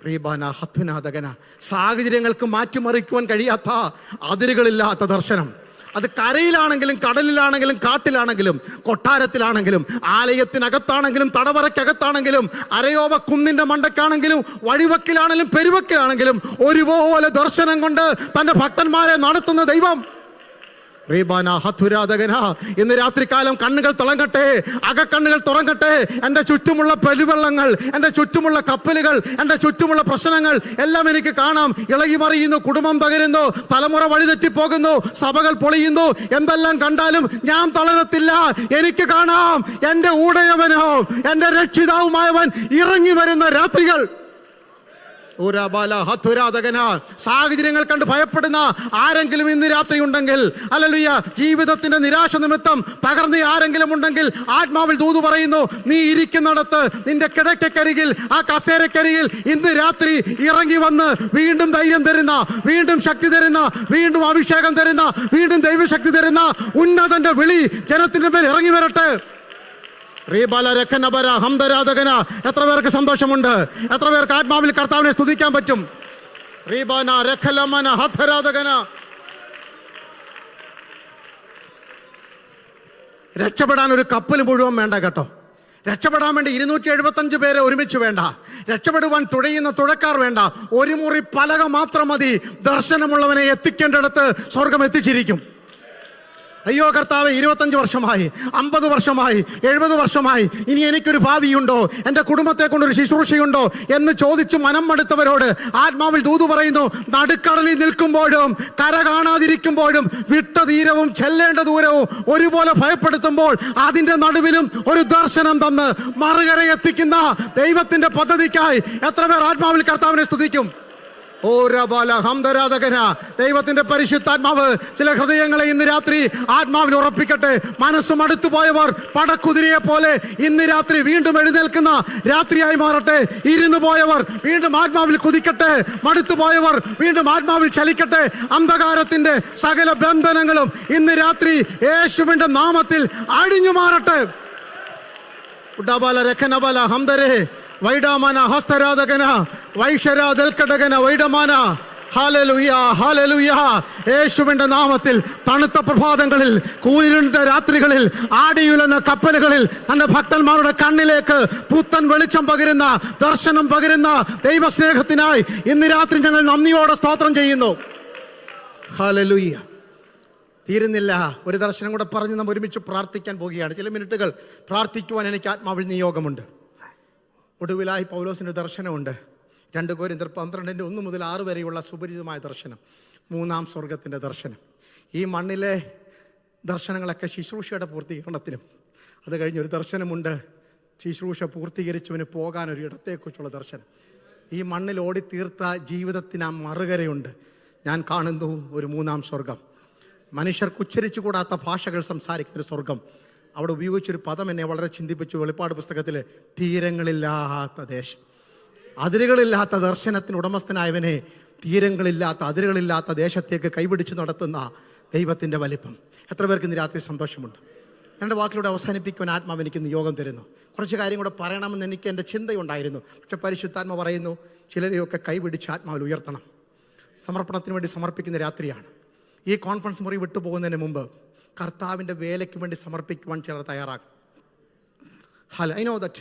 റീബാന ഹത്വനാഥകന. സാഹചര്യങ്ങൾക്ക് മാറ്റിമറിക്കുവാൻ കഴിയാത്ത, അതിരുകളില്ലാത്ത ദർശനം. അത് കരയിലാണെങ്കിലും കടലിലാണെങ്കിലും കാട്ടിലാണെങ്കിലും കൊട്ടാരത്തിലാണെങ്കിലും ആലയത്തിനകത്താണെങ്കിലും തടവറയ്ക്കകത്താണെങ്കിലും അരയോവ കുന്നിന്റെ മണ്ടക്കാണെങ്കിലും വഴിവക്കിലാണെങ്കിലും പെരുവക്കിലാണെങ്കിലും ഒരുപോലെ ദർശനം കൊണ്ട് തൻ്റെ ഭക്തന്മാരെ നടത്തുന്ന ദൈവം. ഇന്ന് രാത്രികാലം കണ്ണുകൾ തിളങ്ങട്ടെ, അകക്കണ്ണുകൾ തുറങ്ങട്ടെ. എൻ്റെ ചുറ്റുമുള്ള പെരുവെള്ളങ്ങൾ, എൻ്റെ ചുറ്റുമുള്ള കപ്പലുകൾ, എൻ്റെ ചുറ്റുമുള്ള പ്രശ്നങ്ങൾ എല്ലാം എനിക്ക് കാണാം. ഇളകി മറിയുന്നു, കുടുംബം തകരുന്നു, തലമുറ വഴിതെറ്റിപ്പോകുന്നു, സഭകൾ പൊളിയുന്നു. എന്തെല്ലാം കണ്ടാലും ഞാൻ തളരത്തില്ല. എനിക്ക് കാണാം എൻ്റെ ഉടയവനോ എൻ്റെ രക്ഷിതാവുമായവൻ ഇറങ്ങി വരുന്ന രാത്രികൾ. സാഹചര്യങ്ങൾ കണ്ട് ഭയപ്പെടുന്ന ആരെങ്കിലും ഇന്ന് രാത്രി ഉണ്ടെങ്കിൽ, ഹല്ലേലൂയ, ജീവിതത്തിന്റെ നിരാശ നിമിത്തം തകർന്ന ആരെങ്കിലും ഉണ്ടെങ്കിൽ ആത്മാവിൽ ദൂത് പറയുന്നു, നീ ഇരിക്കുന്നിടത്ത് നിന്റെ കിടക്കക്കരികിൽ, ആ കസേരക്കരികിൽ ഇന്ന് രാത്രി ഇറങ്ങി വന്ന് വീണ്ടും ധൈര്യം തരുന്ന, വീണ്ടും ശക്തി തരുന്ന, വീണ്ടും അഭിഷേകം തരുന്ന, വീണ്ടും ദൈവശക്തി തരുന്ന ഉന്നതന്റെ വിളി ജനത്തിന്റെ മേൽ ഇറങ്ങി വരട്ടെ. എത്ര പേർക്ക് സന്തോഷമുണ്ട്? എത്ര പേർക്ക് ആത്മാവിൽ കർത്താവിനെ സ്തുതിക്കാൻ പറ്റും? രക്ഷപ്പെടാൻ ഒരു കപ്പൽ മുഴുവൻ വേണ്ട കേട്ടോ. രക്ഷപ്പെടാൻ വേണ്ടി 275 പേരെ ഒരുമിച്ച് വേണ്ട, രക്ഷപ്പെടുവാൻ തുഴയുന്ന തുഴക്കാർ വേണ്ട, ഒരു മുറി പലക മാത്രം മതി. ദർശനമുള്ളവനെ എത്തിക്കേണ്ടിടത്ത് സ്വർഗം എത്തിച്ചിരിക്കും. അയ്യോ കർത്താവേ, 25 വർഷമായി, 50 വർഷമായി, 70 വർഷമായി, ഇനി എനിക്കൊരു ഭാവിയുണ്ടോ, എൻ്റെ കുടുംബത്തെ കൊണ്ടൊരു ശുശ്രൂഷയുണ്ടോ എന്ന് ചോദിച്ച് മനം മടുത്തവരോട് ആത്മാവിൽ ദൂത് പറയുന്നു. നടുക്കടലിൽ നിൽക്കുമ്പോഴും കര കാണാതിരിക്കുമ്പോഴും വിട്ട തീരവും ചെല്ലേണ്ട ദൂരവും ഒരുപോലെ ഭയപ്പെടുത്തുമ്പോൾ അതിൻ്റെ നടുവിലും ഒരു ദർശനം തന്ന് മറുകര എത്തിക്കുന്ന ദൈവത്തിൻ്റെ പദ്ധതിക്കായി എത്ര പേർ ആത്മാവിൽ കർത്താവിനെ സ്തുതിക്കും? ദൈവത്തിന്റെ പരിശുദ്ധാത്മാവ് ചില ഹൃദയങ്ങളെ ഇന്ന് രാത്രി ആത്മാവിൽ ഉറപ്പിക്കട്ടെ. മനസ്സ് മടുത്തുപോയവർ പടക്കുതിരയെ പോലെ ഇന്ന് രാത്രി വീണ്ടും എഴുന്നേൽക്കുന്ന രാത്രിയായി മാറട്ടെ. ഇരുന്നു പോയവർ വീണ്ടും ആത്മാവിൽ കുതിക്കട്ടെ. മടുത്തുപോയവർ വീണ്ടും ആത്മാവിൽ ചലിക്കട്ടെ. അന്ധകാരത്തിന്റെ സകല ബന്ധനങ്ങളും ഇന്ന് രാത്രി യേശുവിന്റെ നാമത്തിൽ അഴിഞ്ഞു മാറട്ടെ. വൈഡാമന ഹസ്തരാധകന വൈഷരാധൽക്കടകന വൈഡമാന. Hallelujah, hallelujah. യേശുവിന്റെ നാമത്തിൽ തണുത്ത പ്രഭാതങ്ങളിൽ, കൂരിരുണ്ട രാത്രികളിൽ, ആടിയുലന്ന കപ്പലുകളിൽ തന്റെ ഭക്തന്മാരുടെ കണ്ണിലേക്ക് പുത്തൻ വെളിച്ചം പകരുന്ന, ദർശനം പകരുന്ന ദൈവസ്നേഹത്തിനായി ഇന്ന് രാത്രി ഞങ്ങൾ നന്ദിയോടെ സ്തോത്രം ചെയ്യുന്നു. ഹല്ലേലൂയ. തീരുന്നില്ല, ഒരു ദർശനം കൂടെ പറഞ്ഞ് നമ്മൾ ഒരുമിച്ച് പ്രാർത്ഥിക്കാൻ പോവുകയാണ്. ചില മിനിറ്റുകൾ പ്രാർത്ഥിക്കുവാൻ എനിക്ക് ആത്മാവിൽ നിയോഗമുണ്ട്. ഒടുവിലായി പൗലോസിൻ്റെ ദർശനമുണ്ട്. 2 കൊരിന്ത്യർ 12:1-6 വരെയുള്ള സുപരിചിതമായ ദർശനം, 3-ാം സ്വർഗത്തിൻ്റെ ദർശനം. ഈ മണ്ണിലെ ദർശനങ്ങളൊക്കെ ശുശ്രൂഷയുടെ പൂർത്തീകരണത്തിനും, അത് കഴിഞ്ഞൊരു ദർശനമുണ്ട് ശുശ്രൂഷ പൂർത്തീകരിച്ചവന് പോകാനൊരു ഇടത്തെക്കുറിച്ചുള്ള ദർശനം. ഈ മണ്ണിൽ ഓടിത്തീർത്ത ജീവിതത്തിന് ആ മറുകരയുണ്ട്. ഞാൻ കാണുന്നു ഒരു 3-ാം സ്വർഗം. മനുഷ്യർക്ക് ഉച്ചരിച്ചു കൂടാത്ത ഭാഷകൾ സംസാരിക്കുന്നൊരു സ്വർഗം. അവിടെ ഉപയോഗിച്ചൊരു പദം എന്നെ വളരെ ചിന്തിപ്പിച്ചു. വെളിപ്പാട് പുസ്തകത്തിൽ തീരങ്ങളില്ലാത്ത ദേശം, അതിരുകളില്ലാത്ത ദർശനത്തിന് ഉടമസ്ഥനായവനെ തീരങ്ങളില്ലാത്ത അതിരുകളില്ലാത്ത ദേശത്തേക്ക് കൈപിടിച്ച് നടത്തുന്ന ദൈവത്തിൻ്റെ വലിപ്പം. എത്ര പേർക്ക് ഇന്ന് രാത്രി സന്തോഷമുണ്ട്? എൻ്റെ വാക്കിലൂടെ അവസാനിപ്പിക്കുവാൻ ആത്മാവ് എനിക്ക് നിയോഗം തരുന്നു. കുറച്ച് കാര്യം കൂടെ പറയണമെന്ന് എനിക്ക് എൻ്റെ ചിന്തയുണ്ടായിരുന്നു. പക്ഷെ പരിശുദ്ധാത്മ പറയുന്നു, ചിലരെയൊക്കെ കൈപിടിച്ച് ആത്മാവിൽ ഉയർത്തണം. സമർപ്പണത്തിന് വേണ്ടി സമർപ്പിക്കുന്ന രാത്രിയാണ്. ഈ കോൺഫറൻസ് മുറി വിട്ടുപോകുന്നതിന് മുമ്പ് കർത്താവിൻ്റെ വേലയ്ക്ക് വേണ്ടി സമർപ്പിക്കുവാൻ ചിലർ തയ്യാറാകും. I know that,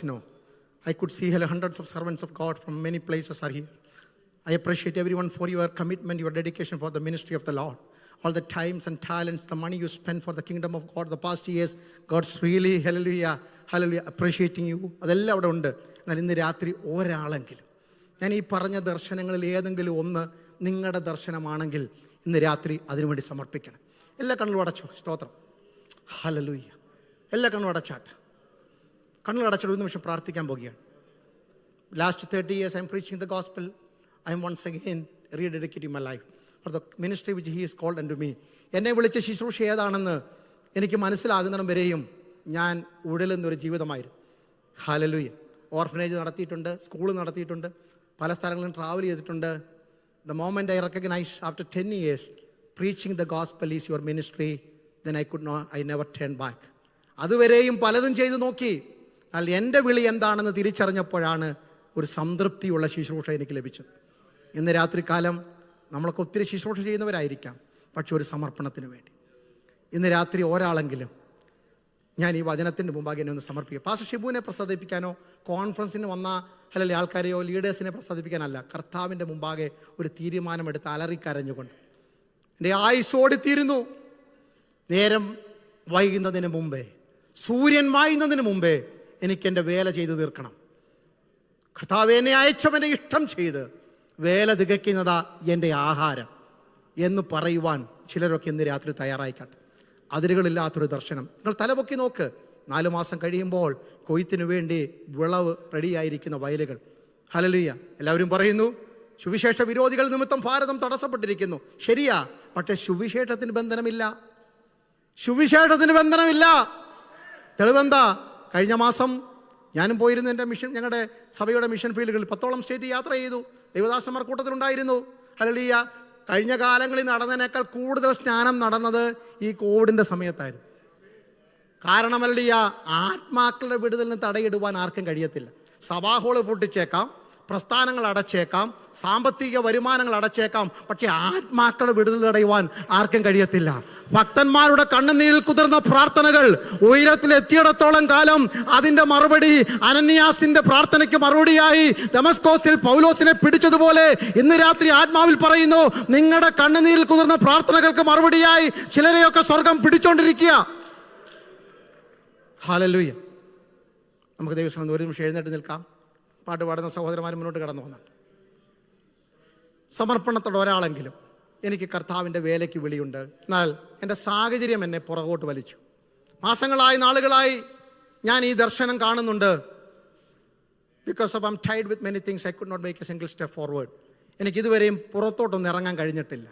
I could see hundreds of servants of God from many places are here. I appreciate everyone for your commitment, your dedication for the ministry of the Lord. All the times and talents, the money you spend for the kingdom of God the past years, God's really, hallelujah, hallelujah, appreciating you. അതെല്ലാം അവിടെ ഉണ്ട്. എന്നാൽ ഇന്ന് രാത്രി ഒരാളെങ്കിലും, ഞാൻ ഈ പറഞ്ഞ ദർശനങ്ങളിൽ ഏതെങ്കിലും ഒന്ന് നിങ്ങളുടെ ദർശനമാണെങ്കിൽ ഇന്ന് രാത്രി അതിനുവേണ്ടി സമർപ്പിക്കണം. എല്ലാ കണ്ണുകളും അടച്ചു. സ്തോത്രം, ഹല്ലേലൂയ. എല്ലാ കണ്ണും അടച്ചാട്ട്. കണ്ണുകൾ അടച്ചിട്ട് ഒരു നിമിഷം പ്രാർത്ഥിക്കാൻ പോകുകയാണ്. Last 30 years I am preaching the gospel. I am once again rededicating my life for the ministry which he has called unto me. എന്നെ വിളിച്ച ശുശ്രൂഷ ഏതാണെന്ന് എനിക്ക് മനസ്സിലാകുന്നിടം വരെയും ഞാൻ ഉഴലുന്നൊരു ജീവിതമായിരുന്നു. ഹല്ലേലൂയ. ഓർഫനേജ് നടത്തിയിട്ടുണ്ട്, സ്കൂൾ നടത്തിയിട്ടുണ്ട്, പല സ്ഥലങ്ങളിലും ട്രാവൽ ചെയ്തിട്ടുണ്ട്. The moment I recognize after 10 years preaching the gospel is your ministry, then I never turned back. അതുവരെയും പലതും ചെയ്തു നോക്കി. എന്നാൽ എൻ്റെ വിളി എന്താണെന്ന് തിരിച്ചറിഞ്ഞപ്പോഴാണ് ഒരു സംതൃപ്തിയുള്ള ശുശ്രൂഷ എനിക്ക് ലഭിച്ചത്. ഇന്ന് രാത്രികാലം നമ്മളൊക്കെ ഒത്തിരി ശുശ്രൂഷ ചെയ്യുന്നവരായിരിക്കാം, പക്ഷെ ഒരു സമർപ്പണത്തിന് വേണ്ടി ഇന്ന് രാത്രി ഒരാളെങ്കിലും ഞാൻ ഈ വചനത്തിൻ്റെ മുമ്പാകെ എന്നെ ഒന്ന് സമർപ്പിക്കുക. പാസ്റ്റർ ഷിബുവിനെ പ്രസാദിപ്പിക്കാനോ കോൺഫറൻസിന് വന്ന അല്ലെങ്കിൽ ആൾക്കാരെയോ ലീഡേഴ്സിനെ പ്രസാദിപ്പിക്കാനല്ല, കർത്താവിൻ്റെ മുമ്പാകെ ഒരു തീരുമാനമെടുത്ത് അലറിക്കരഞ്ഞുകൊണ്ട് എൻ്റെ ആയുസ്സോടിത്തീരുന്നു. നേരം വൈകുന്നതിന് മുമ്പേ, സൂര്യൻ മായുന്നതിന് മുമ്പേ എനിക്കെൻ്റെ വേല ചെയ്ത് തീർക്കണം. കർത്താവ് എന്നെ അയച്ചവൻ്റെ ഇഷ്ടം ചെയ്ത് വേല തികയ്ക്കുന്നതാ എൻ്റെ ആഹാരം എന്ന് പറയുവാൻ ചിലരൊക്കെ ഇന്ന് രാത്രി തയ്യാറായിക്കട്ടെ. അതിരുകളില്ലാത്തൊരു ദർശനം. നിങ്ങൾ തലപൊക്കി നോക്ക്. 4 മാസം കഴിയുമ്പോൾ കൊയ്ത്തിനു വേണ്ടി വിളവ് റെഡിയായിരിക്കുന്ന വയലുകൾ. ഹല്ലേലൂയ. എല്ലാവരും പറയുന്നു സുവിശേഷ വിരോധികൾ നിമിത്തം ഭാരതം തടസ്സപ്പെട്ടിരിക്കുന്നു. ശരിയാ, പക്ഷെ സുവിശേഷത്തിന് ബന്ധനമില്ല. സുവിശേഷത്തിന് ബന്ധനമില്ല. തെളിവെന്താ? കഴിഞ്ഞ മാസം ഞാനും പോയിരുന്നു. എൻ്റെ മിഷൻ, ഞങ്ങളുടെ സഭയുടെ മിഷൻ ഫീൽഡുകളിൽ 10ഓളം സ്റ്റേറ്റ് യാത്ര ചെയ്തു. ദൈവദാസന്മാർ കൂട്ടത്തിലുണ്ടായിരുന്നു. ഹല്ലേലൂയ. കഴിഞ്ഞ കാലങ്ങളിൽ നടന്നതിനേക്കാൾ കൂടുതൽ സ്നാനം നടന്നത് ഈ കോവിഡിൻ്റെ സമയത്തായിരുന്നു. കാരണം ഹല്ലേലൂയ, ആത്മാക്കളുടെ വിടുതലിന് തടയിടുവാൻ ആർക്കും കഴിയത്തില്ല. സഭാ ഹോള് പൊട്ടിച്ചേക്കാം, പ്രസ്ഥാനങ്ങൾ അടച്ചേക്കാം, സാമ്പത്തിക വരുമാനങ്ങൾ അടച്ചേക്കാം, പക്ഷെ ആത്മാക്കളുടെ വിടുതൽ തടയുവാൻ ആർക്കും കഴിയത്തില്ല. ഭക്തന്മാരുടെ കണ്ണുനീരിൽ കുതിർന്ന പ്രാർത്ഥനകൾ ഉയരത്തിലെത്തിയിടത്തോളം കാലം അതിൻ്റെ മറുപടി അനന്യാസിന്റെ പ്രാർത്ഥനയ്ക്ക് മറുപടിയായി ദമസ്കോസിൽ പൗലോസിനെ പിടിച്ചതുപോലെ ഇന്ന് രാത്രി ആത്മാവിൽ പറയുന്നു, നിങ്ങളുടെ കണ്ണുനീരിൽ കുതിർന്ന പ്രാർത്ഥനകൾക്ക് മറുപടിയായി ചിലരെയൊക്കെ സ്വർഗം പിടിച്ചോണ്ടിരിക്കുക. ഹല്ലേലൂയ. നമുക്ക് ദൈവം ഒരു നിമിഷം എഴുന്നേറ്റ് നിൽക്കാം. പാട്ട് പാടുന്ന സഹോദരന്മാർ മുന്നോട്ട് കടന്നു വന്നാൽ സമർപ്പണത്തോടെ ഒരാളെങ്കിലും എനിക്ക് കർത്താവിൻ്റെ വേലയ്ക്ക് വിളിയുണ്ട്, എന്നാൽ എൻ്റെ സാഹചര്യം എന്നെ പുറകോട്ട് വലിച്ചു, മാസങ്ങളായി നാളുകളായി ഞാൻ ഈ ദർശനം കാണുന്നുണ്ട്, because of I'm tied with many things I could not make a single step forward. എനിക്കിതുവരെയും പുറത്തോട്ടൊന്നും ഇറങ്ങാൻ കഴിഞ്ഞിട്ടില്ല.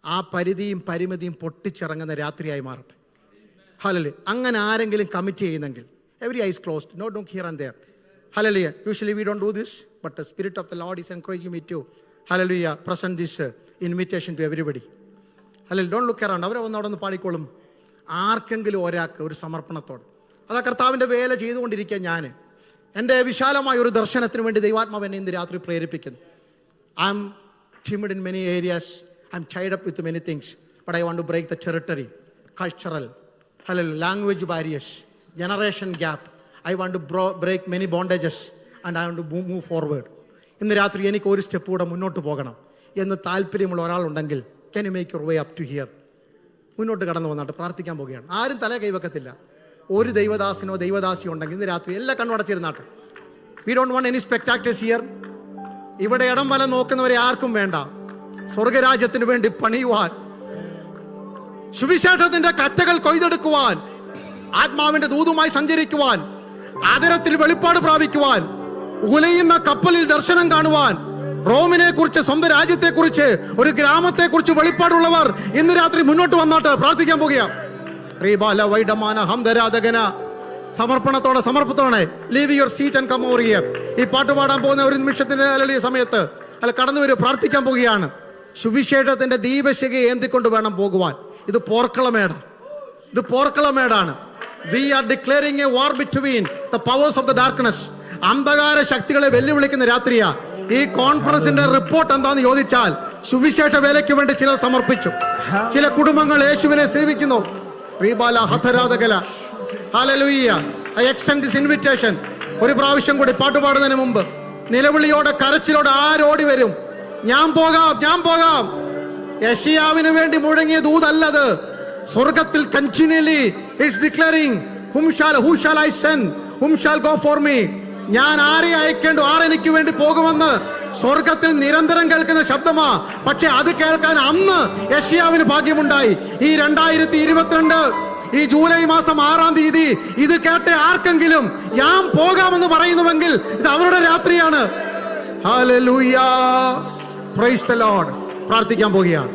ആ പരിധിയും പരിമിതിയും പൊട്ടിച്ചിറങ്ങുന്ന രാത്രിയായി മാറട്ടെ. ഹല്ലേലൂയ. അങ്ങനെ ആരെങ്കിലും കമ്മിറ്റ് ചെയ്യുന്നെങ്കിൽ every eye is closed, no look here and there. Hallelujah. Usually we don't do this, but the Spirit of the Lord is encouraging me to, hallelujah, present this invitation to everybody. Hallelujah. Don't look around. അവരെ വന്ന് അവിടെ നിന്ന് പാടിക്കോളും. ആർക്കെങ്കിലും ഒരാൾക്ക് ഒരു സമർപ്പണത്തോട്, അതാ കർത്താവിൻ്റെ വേല ചെയ്തുകൊണ്ടിരിക്കുക. ഞാൻ എൻ്റെ വിശാലമായ ഒരു ദർശനത്തിന് വേണ്ടി ദൈവാത്മാവ് എന്നെ ഇന്ന് രാത്രി പ്രേരിപ്പിക്കുന്നു. I am timid in many areas. I am tied up with many things, but I want to break the territory, cultural, hallelujah, language barriers, generation gap. I want to break many bondages and I want to move forward. ഇന്ന് രാത്രി എനിക്ക് ഒരു step കൂടെ മുന്നോട്ട് പോകണം എന്ന് താല്പര്യമുള്ള ഒരാളുണ്ടെങ്കിൽ can you make your way up to here? മുന്നോട്ട് കടന്നു വന്നിട്ട് പ്രാർത്ഥിക്കാൻ പോവുകയാണ്. ആരും തല കൈവക്കത്തില്ല. ഒരു ദൈവദാസനോ ദൈവദാസിയോ ഉണ്ടെങ്കിൽ ഇന്ന് രാത്രി എല്ലാ കണ്ണടച്ചിരുന്നാട്ടെ. We don't want any spectators here. ഇവിടെ ഇടം വലം നോക്കുന്നവരെ ആർക്കും വേണ്ട. സ്വർഗരാജ്യത്തിന് വേണ്ടി പണിയുവാൻ, സുവിശേഷത്തിന്റെ കറ്റകൾ കൊയ്തെടുക്കുവാൻ, ആത്മാവിന്റെ ദൂതുമായി സഞ്ചരിക്കുവാൻ, ആദരത്തിൽ വെളിപ്പാട് പ്രാപിക്കുവാൻ, ഉലയുന്ന കപ്പലിൽ ദർശനം കാണുവാൻ, റോമിനെ കുറിച്ച്, സ്വന്തം രാജ്യത്തെ കുറിച്ച്, ഒരു ഗ്രാമത്തെ കുറിച്ച് വെളിപ്പാടുള്ളവർ ഇന്ന് രാത്രി മുന്നോട്ട് വന്നാട്ട് പ്രാർത്ഥിക്കാൻ പോകുകയാണ്. സമർപ്പണത്തോടെ സമർപ്പത്തോടെ leave your seat and come over here. ഈ പാട്ട് പാടാൻ പോകുന്ന ഒരു നിമിഷത്തിന്റെ അലലിയ സമയത്ത് കടന്നു വരും, പ്രാർത്ഥിക്കാൻ പോകുകയാണ്. സുവിശേഷത്തിന്റെ ദീപശിഖയെ ഏന്തിക്കൊണ്ട് വേണം പോകുവാൻ. ഇത് പോർക്കളമേടാണ്, ഇത് പോർക്കളമേടാണ്. We are declaring a war between the powers of the darkness. അന്ധകാര ശക്തികളെ വെല്ലുവിളിക്കുന്ന രാത്രിയാ. ഈ കോൺഫറൻസിന്റെ റിപ്പോർട്ട് എന്താണെന്ന് ചോദിച്ചാൽ, സുവിശേഷ വേലയ്ക്ക് വേണ്ടി ചിലർ സമർപ്പിച്ചു, ചില കുടുംബങ്ങൾ യേശുവിനെ സേവിക്കുന്നു. I extend this invitation. ഒരു പ്രാവശ്യം കൂടി പാട്ട് പാടുന്നതിന് മുമ്പ് നിലവിളിയോടെ കരച്ചിലോടെ ആരോടി വരും? ഞാൻ പോകാം, ഞാൻ പോകാം. യെശയ്യാവിന് വേണ്ടി മുഴങ്ങിയ ദൂതല്ലത്. സ്വർഗത്തിൽ continually it's declaring, who shall I send, whom shall go for me. ഞാൻ ആരെ അയക്കേണ്ടു, ആരെനിക്ക് വേണ്ടി പോകുമെന്ന് സ്വർഗത്തിൽ നിരന്തരം കേൾക്കുന്ന ശബ്ദമാ. പക്ഷെ അത് കേൾക്കാൻ അന്ന് യെശയ്യാവിന് ഭാഗ്യമുണ്ടായി. ഈ 2022 ഈ ജൂലൈ മാസം 6-ാം തീയതി ഇത് കേട്ട ആർക്കെങ്കിലും ഞാൻ പോകാമെന്ന് പറയുന്നുവെങ്കിൽ ഇത് അവരുടെ രാത്രിയാണ്. Hallelujah, praise the Lord. പ്രാർത്ഥിക്കാൻ പോകുകയാണ്.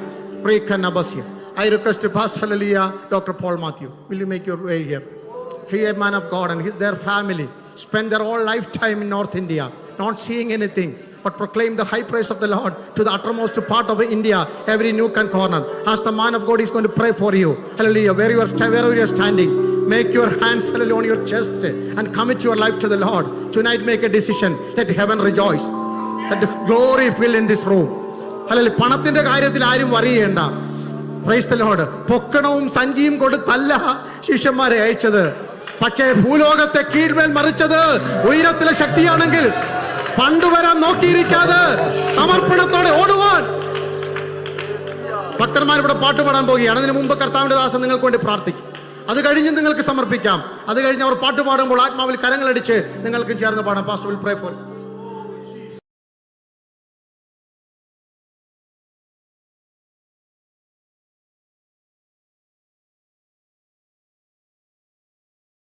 I request Pastor Hallelujah, Dr. Paul Matthew, will you make your way here? He is a man of God and their family spend their whole lifetime in North India, not seeing anything, but proclaim the high praise of the Lord to the uttermost part of India, every nook and corner. As the man of God is going to pray for you, hallelujah, wherever you are standing, make your hands, hallelujah, on your chest and commit your life to the Lord. Tonight make a decision. Let heaven rejoice. Let the glory fill in this room. Hallelujah. പണത്തിന്റെ കാര്യത്തിൽ ആരും worry ചെയ്യണ്ട. Praise the Lord. പൊക്കണവും സഞ്ചിയും കൊടുത്തല്ല ശിഷ്യന്മാരെ അയച്ചത്, പക്ഷേ ഭൂലോകത്തെ കീഴ്മേൽ മറിച്ചത് ഉയരത്തിലെ ശക്തിയാണെങ്കിൽ പണ്ടുവരാൻ നോക്കിയിരിക്കാതെ സമർപ്പണത്തോടെ ഓടുവാൻ ഭക്തന്മാർ ഇവിടെ പാട്ട് പാടാൻ പോകുകയാണ്. അതിന് മുമ്പ് കർത്താവിന്റെ ദാസൻ നിങ്ങൾക്ക് വേണ്ടി പ്രാർത്ഥിക്കും. അത് കഴിഞ്ഞ് നിങ്ങൾക്ക് സമർപ്പിക്കാം. അത് കഴിഞ്ഞ് അവർ പാട്ട് പാടുമ്പോൾ ആത്മാവിൽ കരങ്ങളടിച്ച് നിങ്ങൾക്ക് ചേർന്ന് പാടാം. Pastor will pray for